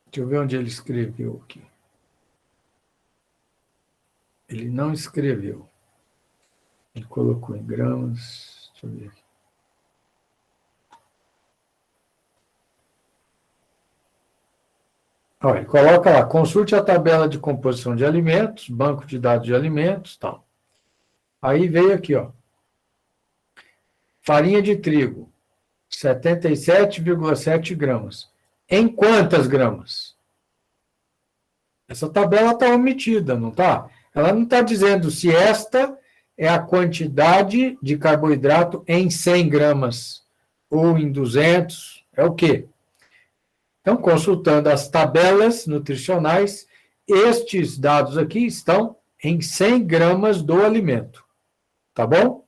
Deixa eu ver onde ele escreveu aqui. Ele não escreveu. Ele colocou em gramas. Deixa eu ver aqui. Olha, ele coloca lá, consulte a tabela de composição de alimentos, banco de dados de alimentos, tal. Aí veio aqui, ó. Farinha de trigo, 77,7 gramas. Em quantas gramas? Essa tabela está omitida, não está? Ela não está dizendo se esta é a quantidade de carboidrato em 100 gramas ou em 200, é o quê? Então, consultando as tabelas nutricionais, estes dados aqui estão em 100 gramas do alimento, tá bom?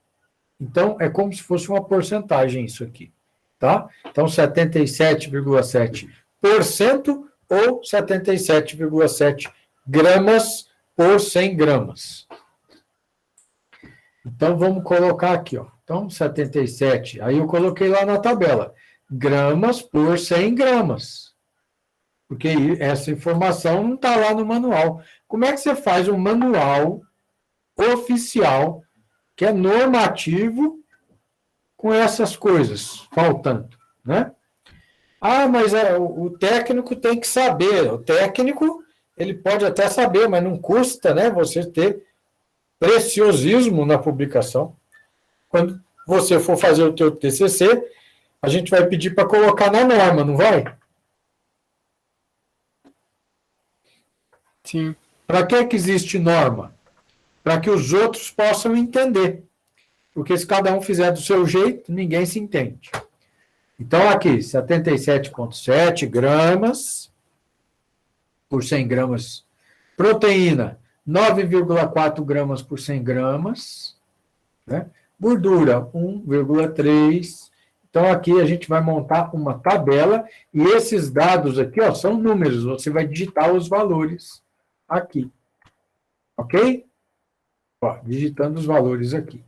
Então, é como se fosse uma porcentagem isso aqui, tá? Então, 77,7% ou 77,7 gramas por 100 gramas. Então, vamos colocar aqui, ó. Então, 77, aí eu coloquei lá na tabela, gramas por 100 gramas. Porque essa informação não está lá no manual. Como é que você faz um manual oficial, que é normativo, com essas coisas faltando, né? Ah, mas o técnico tem que saber. O técnico, ele pode até saber, mas não custa, né, você ter preciosismo na publicação. Quando você for fazer o teu TCC, a gente vai pedir para colocar na norma, não vai? Sim. Para que existe norma? Para que os outros possam entender. Porque se cada um fizer do seu jeito, ninguém se entende. Então, aqui, 77,7 gramas por 100 gramas. Proteína, 9,4 gramas por 100 gramas. Né? Gordura, 1,3. Então, aqui a gente vai montar uma tabela e esses dados aqui, ó, são números. Você vai digitar os valores aqui. Ok? Ó, digitando os valores aqui.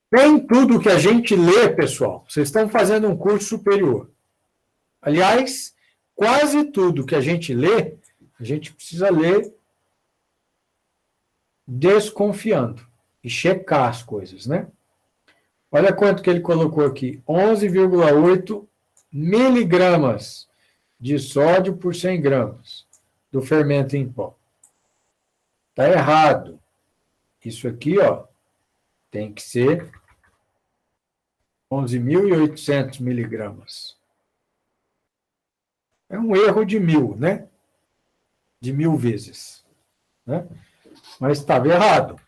Nem tudo que a gente lê, pessoal, vocês estão fazendo um curso superior. Aliás, quase tudo que a gente lê, a gente precisa ler desconfiando e checar as coisas, né? Olha quanto que ele colocou aqui, 11,8 miligramas de sódio por 100 gramas do fermento em pó. Está errado. Isso aqui, ó, tem que ser 11.800 miligramas. É um erro de 1.000, né? De 1.000 vezes. Né? Mas estava errado.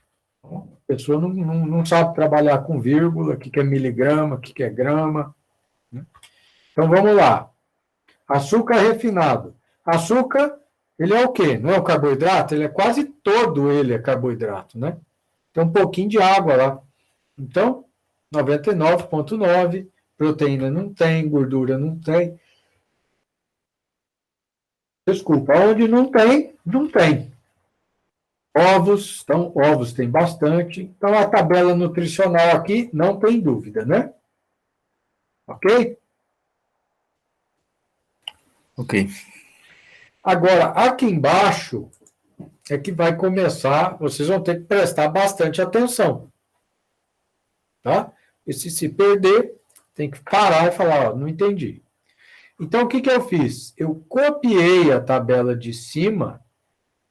A pessoa não sabe trabalhar com vírgula, o que é miligrama, o que é grama. Né? Então, vamos lá. Açúcar refinado. Açúcar, ele é o quê? Não é o carboidrato? Ele é quase todo ele é carboidrato, né? Tem um pouquinho de água lá. Então, 99,9, proteína não tem, gordura não tem. Desculpa, onde não tem, não tem. Ovos, então, ovos tem bastante. Então, a tabela nutricional aqui não tem dúvida, né? Ok? Ok. Agora, aqui embaixo é que vai começar, vocês vão ter que prestar bastante atenção. Tá? E se perder, tem que parar e falar, ó, não entendi. Então, o que eu fiz? Eu copiei a tabela de cima,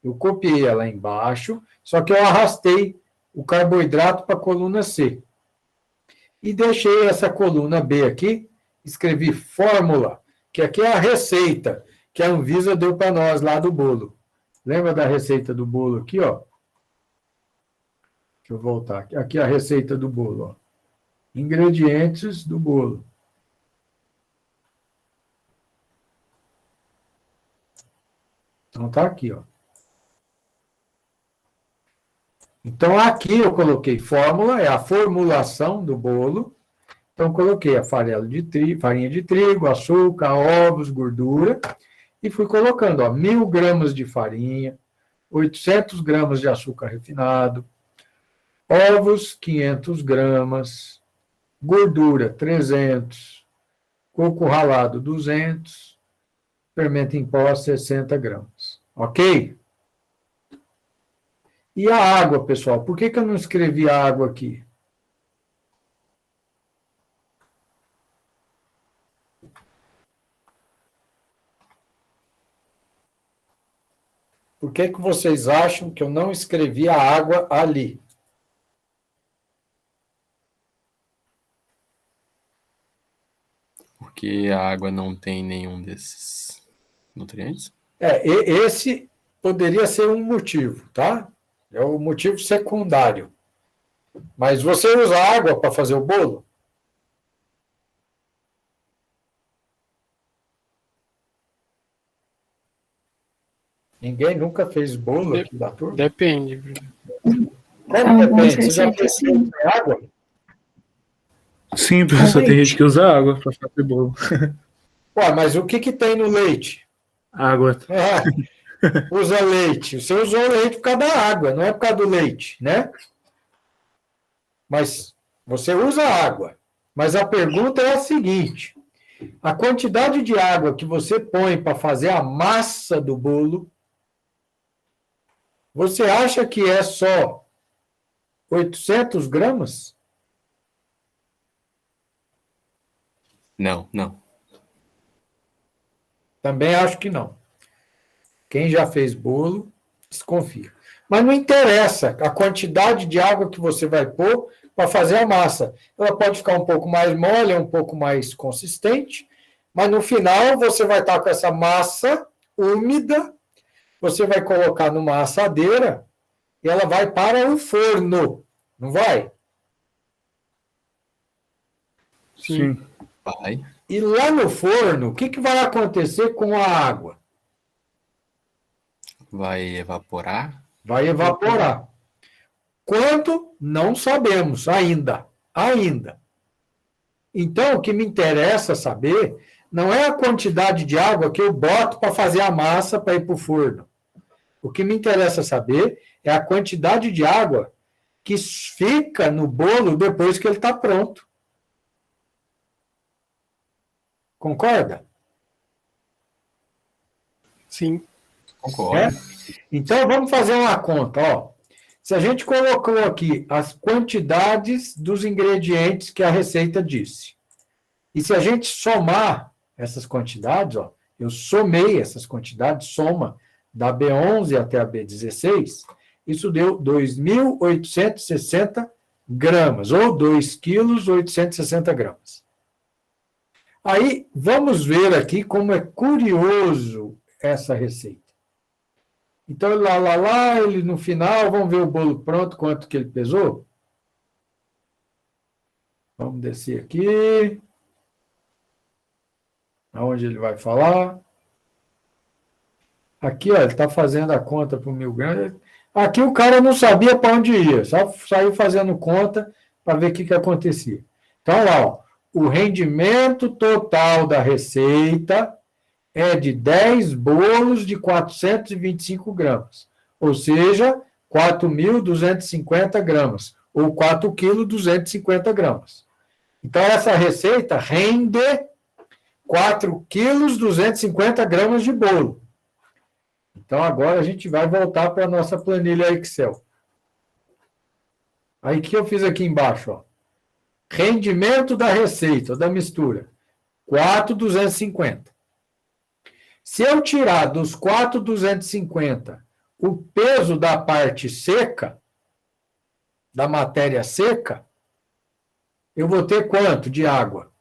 eu copiei ela embaixo, só que eu arrastei o carboidrato para a coluna C. E deixei essa coluna B aqui, escrevi fórmula, que aqui é a receita que a Anvisa deu para nós lá do bolo. Lembra da receita do bolo aqui, ó? Deixa eu voltar. Aqui a receita do bolo. Ó. Ingredientes do bolo. Então, tá aqui, ó. Então, aqui eu coloquei fórmula, é a formulação do bolo. Então, coloquei a farinha de trigo, açúcar, ovos, gordura, e fui colocando, ó, 1.000 gramas de farinha, 800 gramas de açúcar refinado, ovos, 500 gramas, gordura, 300, coco ralado, 200, fermento em pó, 60 gramas. Ok? E a água, pessoal? Por que eu não escrevi a água aqui? Por que vocês acham que eu não escrevi a água ali? Porque a água não tem nenhum desses nutrientes? Esse poderia ser um motivo, tá? É o motivo secundário. Mas você usa água para fazer o bolo? Ninguém nunca fez bolo aqui da turma? Depende, Bruno. Como Algumas depende? Você já receitas, fez sim. sem água? Sim, professor, tem gente que usa água para fazer bolo. Ué, mas o que tem no leite? Água. Usa leite. Você usou leite por causa da água, não é por causa do leite, né? Mas você usa água. Mas a pergunta é a seguinte: a quantidade de água que você põe para fazer a massa do bolo, você acha que é só 800 gramas? Não, não. Também acho que não. Quem já fez bolo, desconfia. Mas não interessa a quantidade de água que você vai pôr para fazer a massa. Ela pode ficar um pouco mais mole, um pouco mais consistente, mas no final você vai estar com essa massa úmida, você vai colocar numa assadeira e ela vai para o forno, não vai? Sim. Vai. E lá no forno, o que vai acontecer com a água? Vai evaporar? Vai evaporar. Quanto? Não sabemos ainda. Ainda. Então, o que me interessa saber não é a quantidade de água que eu boto para fazer a massa para ir para o forno. O que me interessa saber é a quantidade de água que fica no bolo depois que ele está pronto. Concorda? Sim. Concordo. Então, vamos fazer uma conta. Ó. Se a gente colocou aqui as quantidades dos ingredientes que a receita disse, e se a gente somar essas quantidades, ó, eu somei essas quantidades, soma da B11 até a B16, isso deu 2.860 gramas, ou 2,860 quilos. Aí, vamos ver aqui como é curioso essa receita. Então, ele no final, vamos ver o bolo pronto, quanto que ele pesou? Vamos descer aqui. Aonde ele vai falar? Aqui, ó, ele está fazendo a conta para o 1.000 gramas. Aqui o cara não sabia para onde ia, só saiu fazendo conta para ver o que acontecia. Então, lá, ó, o rendimento total da receita é de 10 bolos de 425 gramas, ou seja, 4.250 gramas, ou 4,250 gramas. Então, essa receita rende 4,250 gramas de bolo. Então, agora a gente vai voltar para a nossa planilha Excel. Aí, o que eu fiz aqui embaixo? Ó? Rendimento da receita, da mistura, 4,250. Se eu tirar dos 4,250 o peso da parte seca, da matéria seca, eu vou ter quanto de água?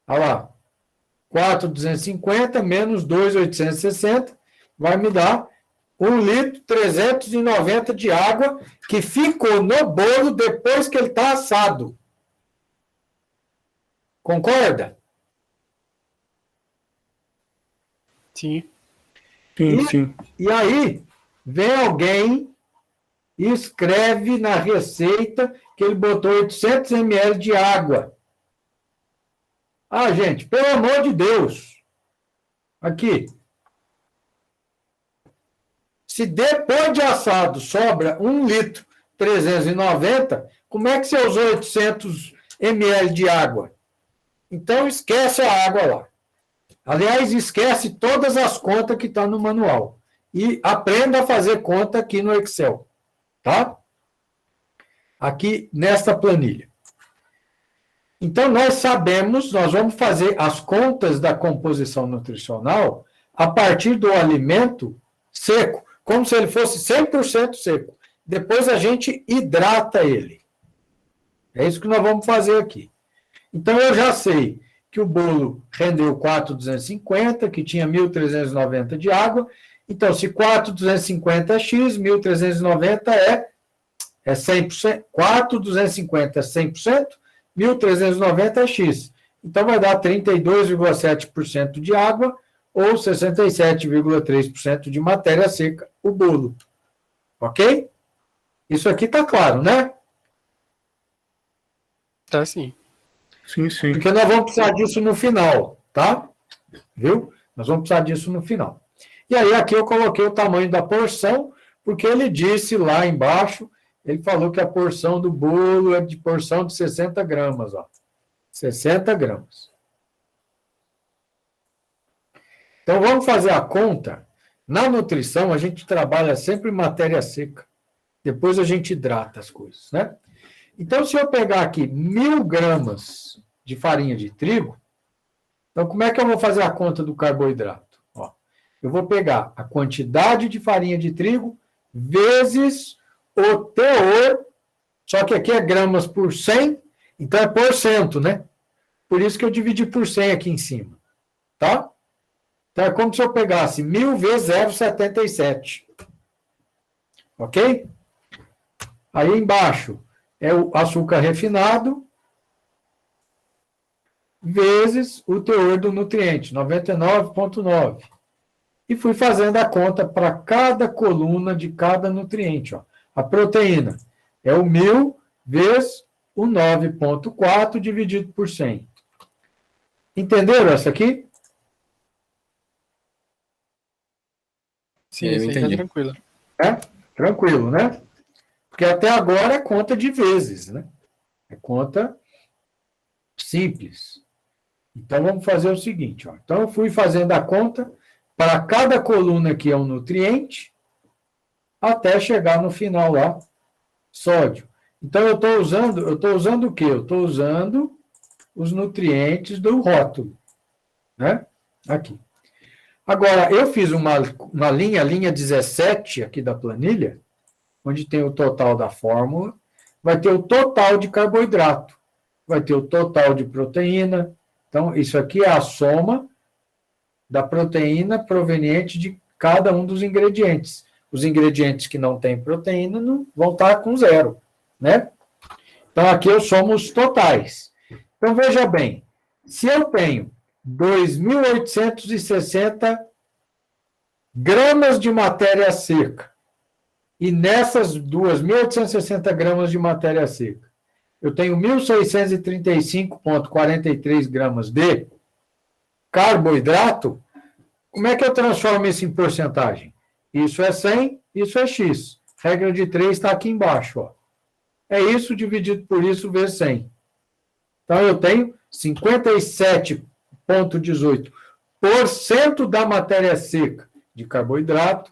Olha lá, 4,250 menos 2,860 vai me dar 1 litro 390 de água que ficou no bolo depois que ele está assado. Concorda? Sim. Sim. E aí, vem alguém e escreve na receita que ele botou 800 ml de água. Ah, gente, pelo amor de Deus. Aqui. Se depois de assado sobra 1 litro 390, como é que você usou 800 ml de água? Então, esquece a água lá. Aliás, esquece todas as contas que estão no manual. E aprenda a fazer conta aqui no Excel. Tá? Aqui nesta planilha. Então, nós sabemos, nós vamos fazer as contas da composição nutricional a partir do alimento seco, como se ele fosse 100% seco. Depois a gente hidrata ele. É isso que nós vamos fazer aqui. Então, eu já sei que o bolo rendeu 4.250, que tinha 1.390 de água. Então, se 4.250 é X, 1.390 é 100%. 4.250 é 100%, 1.390 é X. Então, vai dar 32,7% de água ou 67,3% de matéria seca, o bolo. Ok? Isso aqui está claro, né? Tá sim. Sim. Porque nós vamos precisar disso no final, tá? Viu? Nós vamos precisar disso no final. E aí, aqui eu coloquei o tamanho da porção, porque ele disse lá embaixo, ele falou que a porção do bolo é de porção de 60 gramas, ó. 60 gramas. Então, vamos fazer a conta. Na nutrição, a gente trabalha sempre matéria seca. Depois a gente hidrata as coisas, né? Então, se eu pegar aqui 1.000 gramas de farinha de trigo, então como é que eu vou fazer a conta do carboidrato? Ó, eu vou pegar a quantidade de farinha de trigo vezes o teor, só que aqui é gramas por 100, então é porcento, né? Por isso que eu dividi por 100 aqui em cima, tá? Então é como se eu pegasse 1.000 vezes 0,77. Ok? Aí embaixo é o açúcar refinado vezes o teor do nutriente, 99,9. E fui fazendo a conta para cada coluna de cada nutriente. Ó. A proteína é o 1.000 vezes o 9,4 dividido por 100. Entenderam essa aqui? Sim, Eu isso aí tá entendi. tranquilo. É? Tranquilo, né? Porque até agora é conta de vezes, né? É conta simples. Então, vamos fazer o seguinte. Ó. Então, eu fui fazendo a conta para cada coluna que é um nutriente, até chegar no final lá, sódio. Então, eu estou usando o quê? Eu estou usando os nutrientes do rótulo. Né? Aqui. Agora, eu fiz uma linha 17 aqui da planilha, onde tem o total da fórmula, vai ter o total de carboidrato, vai ter o total de proteína. Então, isso aqui é a soma da proteína proveniente de cada um dos ingredientes. Os ingredientes que não têm proteína não vão estar com zero, né? Então, aqui eu somo os totais. Então, veja bem, se eu tenho 2.860 gramas de matéria seca, e nessas 2.860 gramas de matéria seca, eu tenho 1.635,43 gramas de carboidrato, como é que eu transformo isso em porcentagem? Isso é 100, isso é X. Regra de 3 está aqui embaixo. Ó. É isso dividido por isso vezes 100. Então, eu tenho 57,18% da matéria seca de carboidrato,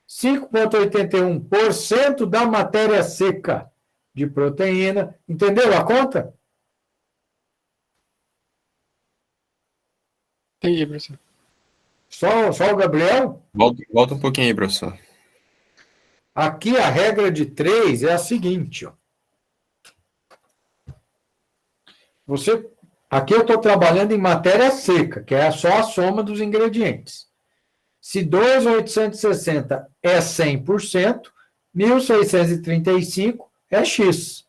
5,81% da matéria seca de proteína. Entendeu a conta? Entendi, professor. Só o Gabriel? Volta um pouquinho aí, professor. Aqui a regra de 3 é a seguinte. Ó. Aqui eu estou trabalhando em matéria seca, que é só a soma dos ingredientes. Se 2.860 é 100%, 1.635 é X.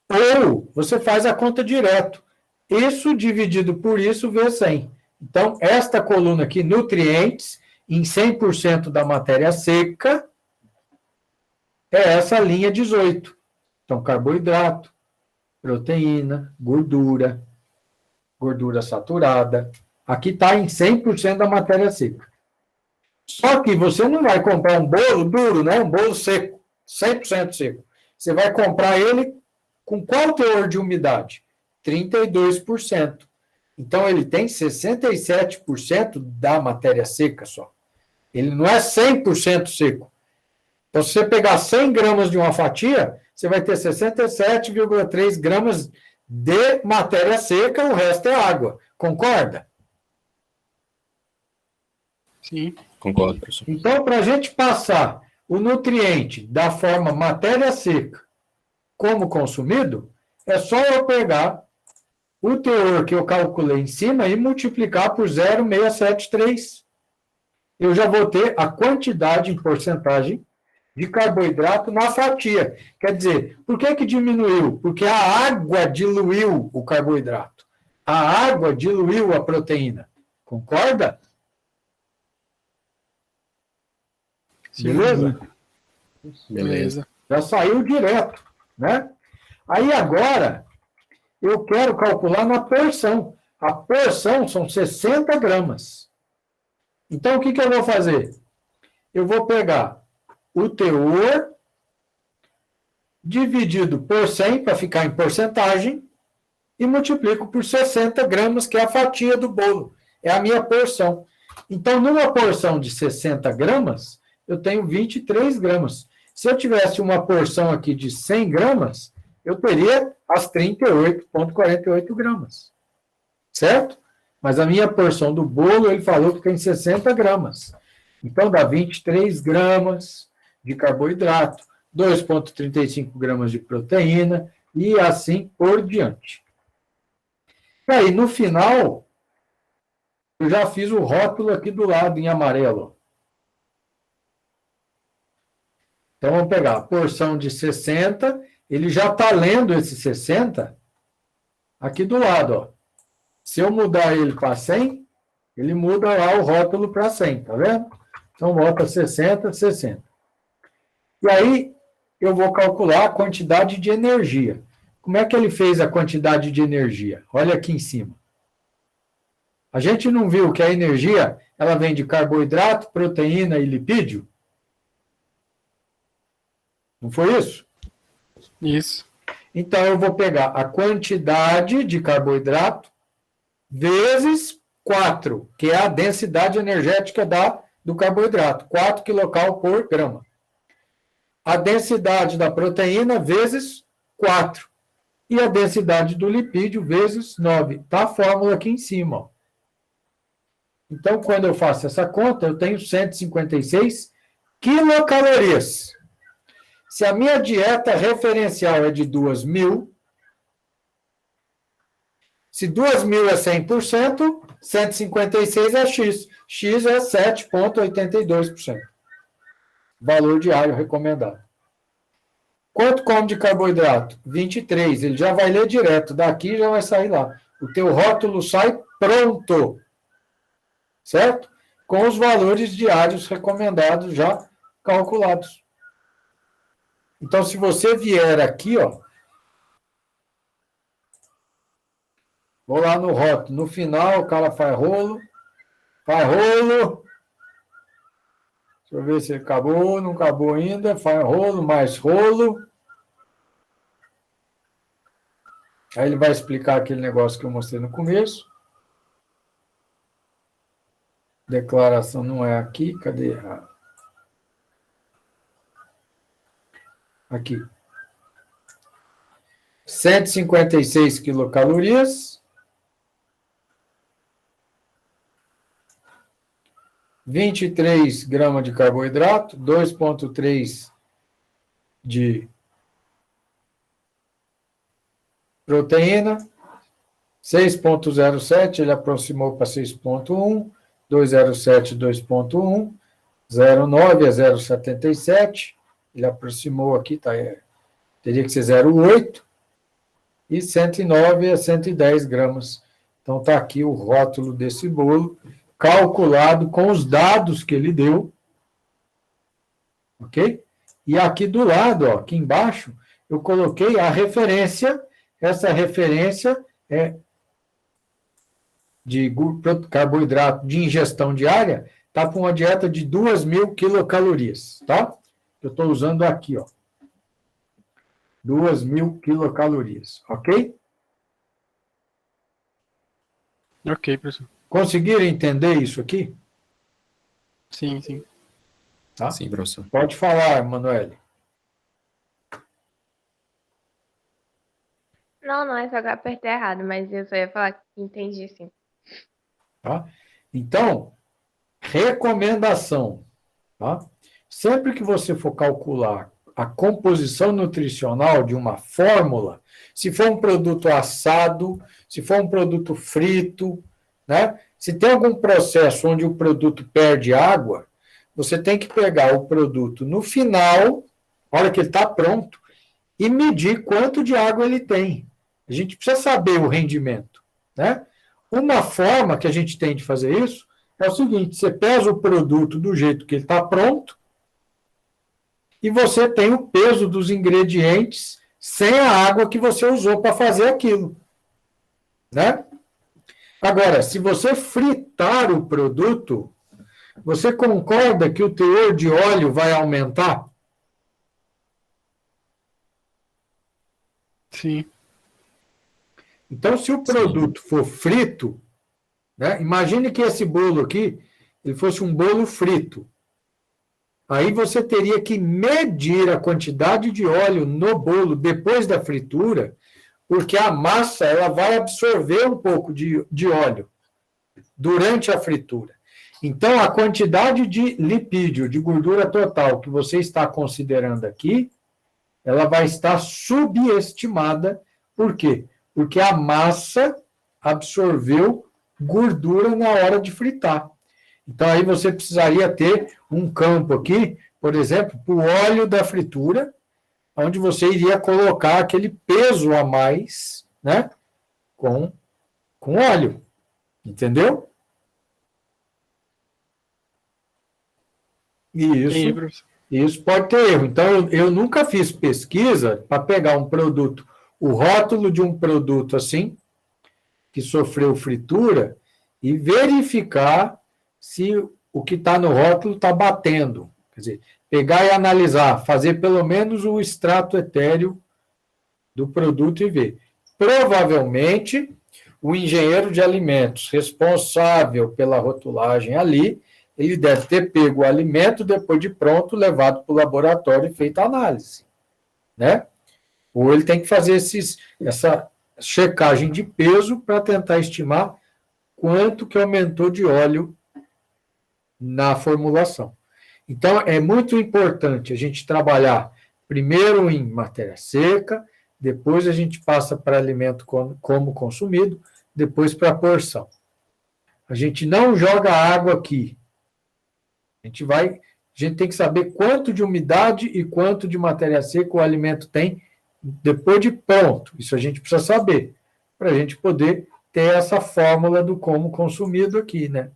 Ou você faz a conta direto. Isso dividido por isso, vezes 100. Então, esta coluna aqui, nutrientes, em 100% da matéria seca, é essa linha 18. Então, carboidrato, proteína, gordura saturada. Aqui está em 100% da matéria seca. Só que você não vai comprar um bolo duro, né? Um bolo seco, 100% seco. Você vai comprar ele com qual teor de umidade? 32%. Então, ele tem 67% da matéria seca só. Ele não é 100% seco. Então, se você pegar 100 gramas de uma fatia, você vai ter 67,3 gramas de matéria seca, o resto é água. Concorda? Sim. Concordo, professor. Então, para a gente passar o nutriente da forma matéria seca como consumido, é só eu pegar o teor que eu calculei em cima e multiplicar por 0,673. Eu já vou ter a quantidade em porcentagem de carboidrato na fatia. Quer dizer, por que diminuiu? Porque a água diluiu o carboidrato. A água diluiu a proteína. Concorda? Sim. Beleza? Beleza. Já saiu direto, né? Aí agora, eu quero calcular na porção. A porção são 60 gramas. Então, o que eu vou fazer? Eu vou pegar o teor dividido por 100, para ficar em porcentagem, e multiplico por 60 gramas, que é a fatia do bolo. É a minha porção. Então, numa porção de 60 gramas, eu tenho 23 gramas. Se eu tivesse uma porção aqui de 100 gramas, eu teria as 38,48 gramas. Certo? Mas a minha porção do bolo, ele falou que tem 60 gramas. Então, dá 23 gramas de carboidrato, 2,35 gramas de proteína, e assim por diante. E aí, no final, eu já fiz o rótulo aqui do lado, em amarelo. Então, vamos pegar a porção de 60, ele já está lendo esse 60 aqui do lado, ó. Se eu mudar ele para 100, ele muda lá o rótulo para 100, tá vendo? Então, bota 60, 60. E aí, eu vou calcular a quantidade de energia. Como é que ele fez a quantidade de energia? Olha aqui em cima. A gente não viu que a energia, ela vem de carboidrato, proteína e lipídio? Não foi isso? Isso. Então, eu vou pegar a quantidade de carboidrato vezes 4, que é a densidade energética do carboidrato, 4 kcal por grama. A densidade da proteína vezes 4. E a densidade do lipídio vezes 9. Está a fórmula aqui em cima. Ó. Então, quando eu faço essa conta, eu tenho 156 quilocalorias. Se a minha dieta referencial é de 2.000, se 2.000 é 100%, 156 é X. X é 7,82%. Valor diário recomendado. Quanto come de carboidrato? 23. Ele já vai ler direto. Daqui já vai sair lá. O teu rótulo sai pronto. Certo? Com os valores diários recomendados já calculados. Então, se você vier aqui, ó, vou lá no rótulo. No final, o cara faz rolo. Faz rolo. Deixa eu ver se acabou. Não acabou ainda. Faz rolo, mais rolo. Aí ele vai explicar aquele negócio que eu mostrei no começo. Declaração não é aqui. Cadê? Aqui. 156 quilocalorias. 23 gramas de carboidrato, 2,3 de proteína, 6,07, ele aproximou para 6,1, 207, 2.1, 09 é 0,77, ele aproximou aqui, tá, teria que ser 0,8, e 109 é 110 gramas. Então, está aqui o rótulo desse bolo, calculado com os dados que ele deu, ok? E aqui do lado, ó, aqui embaixo, eu coloquei a referência, essa referência é de carboidrato de ingestão diária, está com uma dieta de 2.000 quilocalorias, tá? Eu estou usando aqui, ó. 2.000 quilocalorias, ok? Ok, professor. Conseguiram entender isso aqui? Sim, sim. Tá? Sim, professor. Pode falar, Manoel. Não, é só que eu apertei errado, mas eu só ia falar que entendi, sim. Tá? Então, recomendação. Tá? Sempre que você for calcular a composição nutricional de uma fórmula, se for um produto assado, se for um produto frito, né? Se tem algum processo onde o produto perde água, você tem que pegar o produto no final, na hora que ele está pronto, e medir quanto de água ele tem. A gente precisa saber o rendimento, né? Uma forma que a gente tem de fazer isso é o seguinte: você pesa o produto do jeito que ele está pronto e você tem o peso dos ingredientes sem a água que você usou para fazer aquilo, né? Agora, se você fritar o produto, você concorda que o teor de óleo vai aumentar? Sim. Então, se o produto for frito, né, imagine que esse bolo aqui ele fosse um bolo frito. Aí você teria que medir a quantidade de óleo no bolo depois da fritura, porque a massa ela vai absorver um pouco de óleo durante a fritura. Então, a quantidade de lipídio, de gordura total que você está considerando aqui, ela vai estar subestimada. Por quê? Porque a massa absorveu gordura na hora de fritar. Então, aí você precisaria ter um campo aqui, por exemplo, para o óleo da fritura, onde você iria colocar aquele peso a mais, né, com óleo. Entendeu? Isso pode ter erro. Então, eu nunca fiz pesquisa para pegar um produto, o rótulo de um produto assim, que sofreu fritura, e verificar se o que está no rótulo está batendo. Quer dizer, pegar e analisar, fazer pelo menos o extrato etéreo do produto e ver. Provavelmente, o engenheiro de alimentos responsável pela rotulagem ali, ele deve ter pego o alimento, depois de pronto, levado para o laboratório e feito a análise, né? Ou ele tem que fazer essa checagem de peso para tentar estimar quanto que aumentou de óleo na formulação. Então, é muito importante a gente trabalhar primeiro em matéria seca, depois a gente passa para alimento como consumido, depois para a porção. A gente não joga água aqui. A gente tem que saber quanto de umidade e quanto de matéria seca o alimento tem depois de pronto. Isso a gente precisa saber, para a gente poder ter essa fórmula do como consumido aqui, né?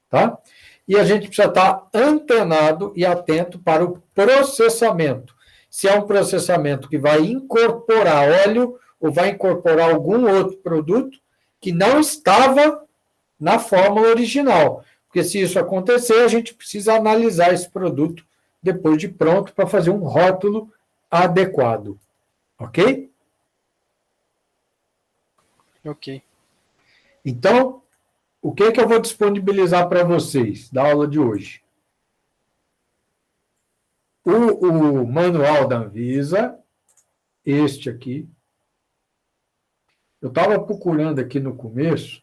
Tá? E a gente precisa estar antenado e atento para o processamento. Se é um processamento que vai incorporar óleo ou vai incorporar algum outro produto que não estava na fórmula original. Porque se isso acontecer, a gente precisa analisar esse produto depois de pronto para fazer um rótulo adequado. Ok? Ok. Então, o que eu vou disponibilizar para vocês da aula de hoje? O manual da Anvisa, este aqui. Eu estava procurando aqui no começo,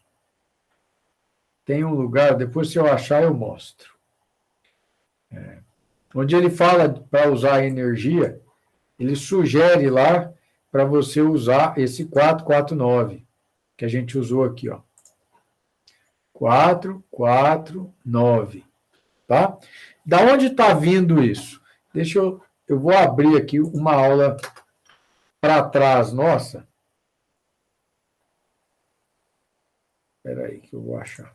tem um lugar, depois se eu achar eu mostro. Onde ele fala para usar energia, ele sugere lá para você usar esse 449, que a gente usou aqui, ó. 449, tá? Da onde está vindo isso? Eu vou abrir aqui uma aula para trás, nossa. Espera aí que eu vou achar.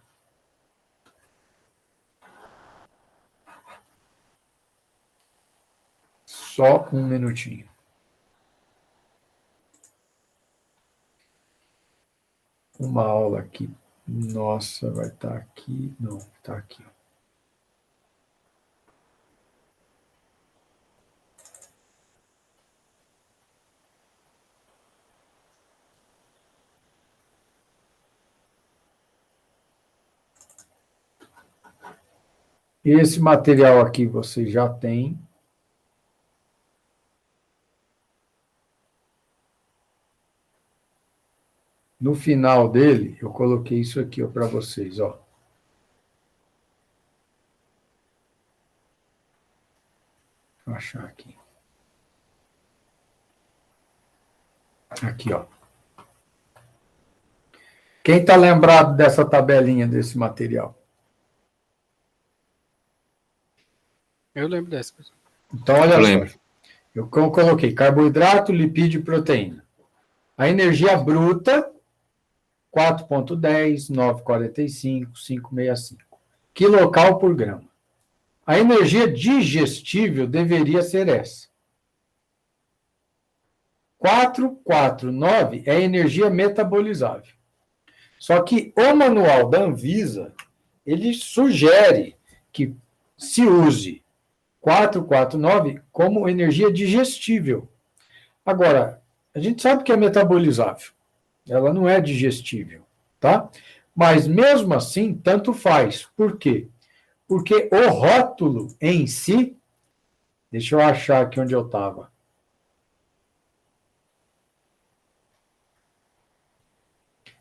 Só um minutinho. Uma aula aqui. Nossa, vai estar aqui. Não, está aqui. Esse material aqui você já tem. No final dele, eu coloquei isso aqui para vocês, ó. Vou achar aqui. Aqui, ó. Quem está lembrado dessa tabelinha, desse material? Eu lembro dessa. Então, olha Eu só. lembro. Eu coloquei carboidrato, lipídio e proteína. A energia bruta, 4,10, 9,45, 5,65. Quilocal por grama. A energia digestível deveria ser essa. 449 é energia metabolizável. Só que o manual da Anvisa, ele sugere que se use 449 como energia digestível. Agora, a gente sabe que é metabolizável. Ela não é digestível, tá? Mas, mesmo assim, tanto faz. Por quê? Porque o rótulo em si... Deixa eu achar aqui onde eu estava.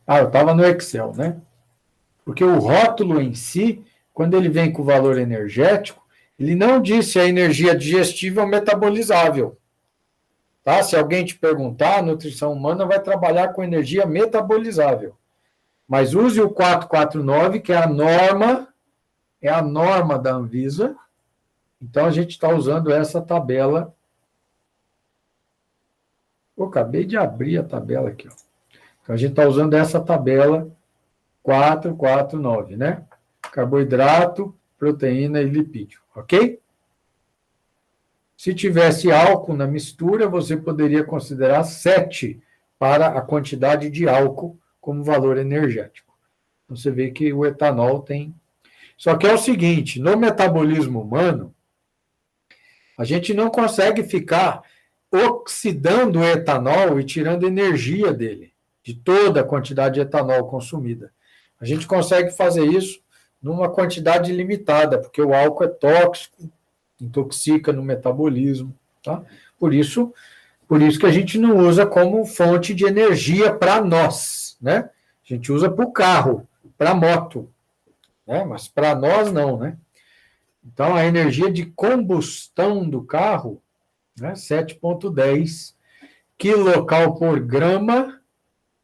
Eu estava no Excel, né? Porque o rótulo em si, quando ele vem com o valor energético, ele não diz se a energia digestível ou metabolizável. Tá? Se alguém te perguntar, a nutrição humana vai trabalhar com energia metabolizável. Mas use o 449, que é a norma da Anvisa. Então, a gente está usando essa tabela. Eu acabei de abrir a tabela aqui, ó. Então, a gente está usando essa tabela 449, né? Carboidrato, proteína e lipídio, ok? Se tivesse álcool na mistura, você poderia considerar 7 para a quantidade de álcool como valor energético. Então, você vê que o etanol tem... Só que é o seguinte, no metabolismo humano, a gente não consegue ficar oxidando o etanol e tirando energia dele, de toda a quantidade de etanol consumida. A gente consegue fazer isso numa quantidade limitada, porque o álcool é tóxico, intoxica no metabolismo, tá? Por isso que a gente não usa como fonte de energia para nós, né? A gente usa para o carro, para a moto, né? Mas para nós não, né? Então, a energia de combustão do carro, né? 7,10 quilocal por grama,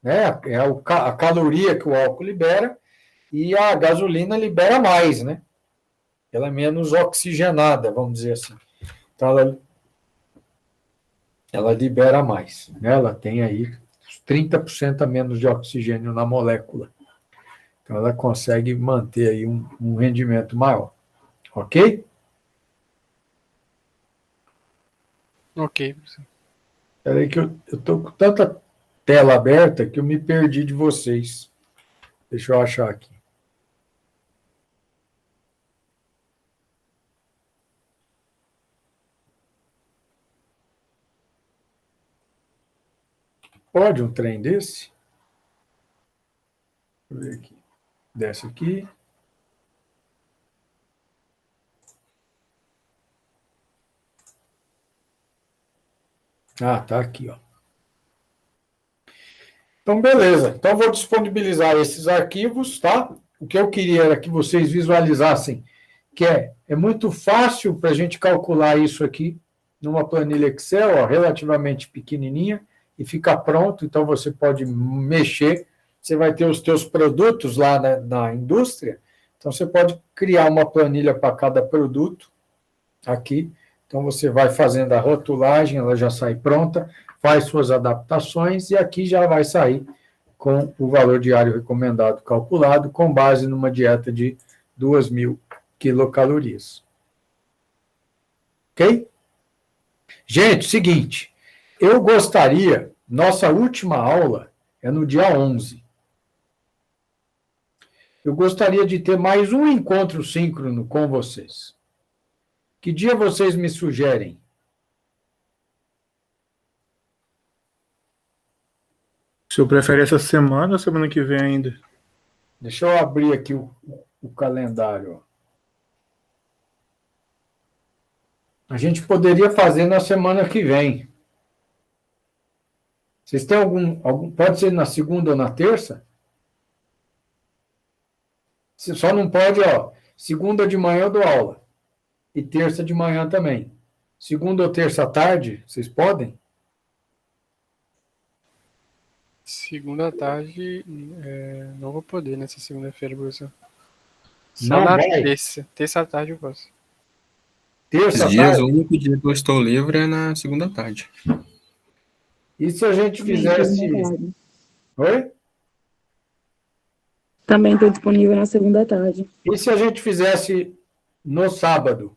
né? É a caloria que o álcool libera, e a gasolina libera mais, né? Ela é menos oxigenada, vamos dizer assim. Então, ela libera mais, né? Ela tem aí 30% a menos de oxigênio na molécula. Então, ela consegue manter aí um rendimento maior. Ok? Ok, professor. Espera aí que eu estou com tanta tela aberta que eu me perdi de vocês. Deixa eu achar aqui. Pode um trem desse? Deixa eu ver aqui. Desce aqui. Tá aqui, ó. Então, beleza. Então, vou disponibilizar esses arquivos, tá? O que eu queria era que vocês visualizassem que é muito fácil para a gente calcular isso aqui numa planilha Excel, ó, relativamente pequenininha, e fica pronto. Então, você pode mexer você vai ter os teus produtos lá na indústria, então você pode criar uma planilha para cada produto aqui. Então você vai fazendo a rotulagem, ela já sai pronta, faz suas adaptações e aqui já vai sair com o valor diário recomendado calculado com base numa dieta de 2.000 quilocalorias. Ok? Gente, seguinte, eu gostaria, nossa última aula é no dia 11. Eu gostaria de ter mais um encontro síncrono com vocês. Que dia vocês me sugerem? O senhor prefere essa semana ou semana que vem ainda? Deixa eu abrir aqui o calendário. A gente poderia fazer na semana que vem. Vocês têm algum? Pode ser na segunda ou na terça? Só não pode, segunda de manhã eu dou aula. E terça de manhã também. Segunda ou terça à tarde, vocês podem? Segunda à tarde, não vou poder nessa segunda-feira, professor. Só Não na vai? terça. Terça à tarde eu posso. Terça Esses à dias, tarde? o único dia que eu estou livre é na segunda tarde. E se a gente fizesse... Oi? Também estou disponível na segunda tarde. E se a gente fizesse no sábado?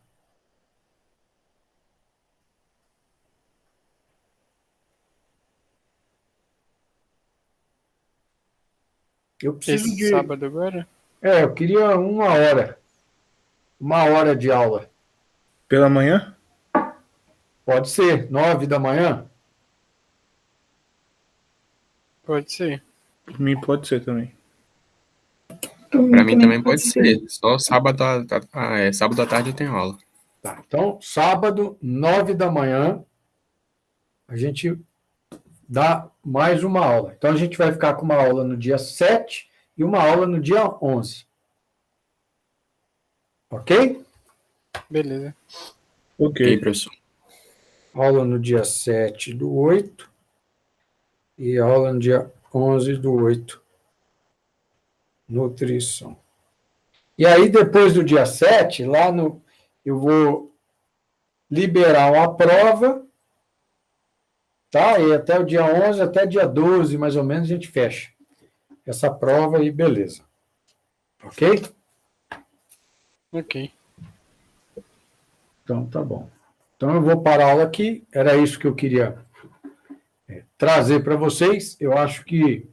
Eu preciso Esse de... sábado agora? eu queria 1 hora. 1 hora de aula. Pela manhã? Pode ser, 9 da manhã? Pode ser. Por mim pode ser também. Para mim também pode ser. Só sábado, sábado à tarde eu tenho aula. Tá, então, sábado, 9 da manhã, a gente dá mais uma aula. Então, a gente vai ficar com uma aula no dia 7 e uma aula no dia 11. Ok? Beleza. Ok, Ok. professor. Aula no dia 7 do 8 e aula no dia 11 do 8. Nutrição. E aí, depois do dia 7, eu vou liberar uma prova, tá? E até o dia 11, até dia 12, mais ou menos, a gente fecha essa prova e beleza. Ok? Ok. Então, tá bom. Então, eu vou parar a aula aqui. Era isso que eu queria trazer para vocês. Eu acho que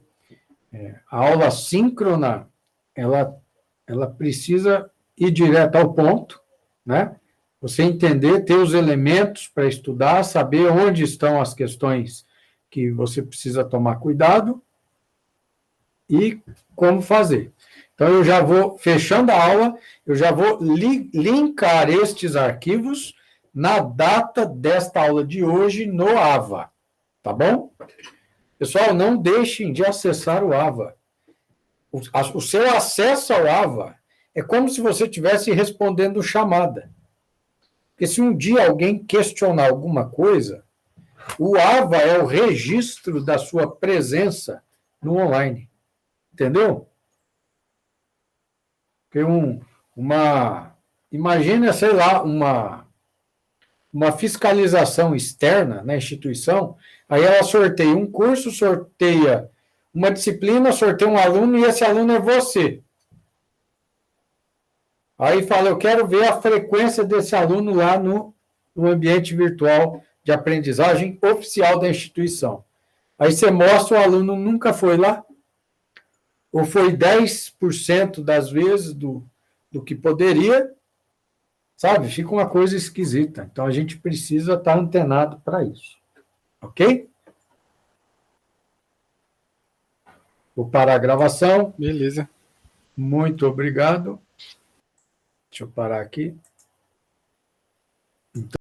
a aula síncrona, ela precisa ir direto ao ponto, né? Você entender, ter os elementos para estudar, saber onde estão as questões que você precisa tomar cuidado e como fazer. Então, eu já vou, fechando a aula, eu já vou linkar estes arquivos na data desta aula de hoje no AVA, tá bom? Pessoal, não deixem de acessar o AVA. O seu acesso ao AVA é como se você estivesse respondendo chamada. Porque se um dia alguém questionar alguma coisa, o AVA é o registro da sua presença no online. Entendeu? Porque imagina, sei lá, uma fiscalização externa na instituição, aí ela sorteia um curso, sorteia uma disciplina, sorteia um aluno e esse aluno é você. Aí fala, eu quero ver a frequência desse aluno lá no ambiente virtual de aprendizagem oficial da instituição. Aí você mostra, o aluno nunca foi lá, ou foi 10% das vezes do que poderia, sabe? Fica uma coisa esquisita. Então, a gente precisa estar antenado para isso. Ok? Vou parar a gravação. Beleza. Muito obrigado. Deixa eu parar aqui.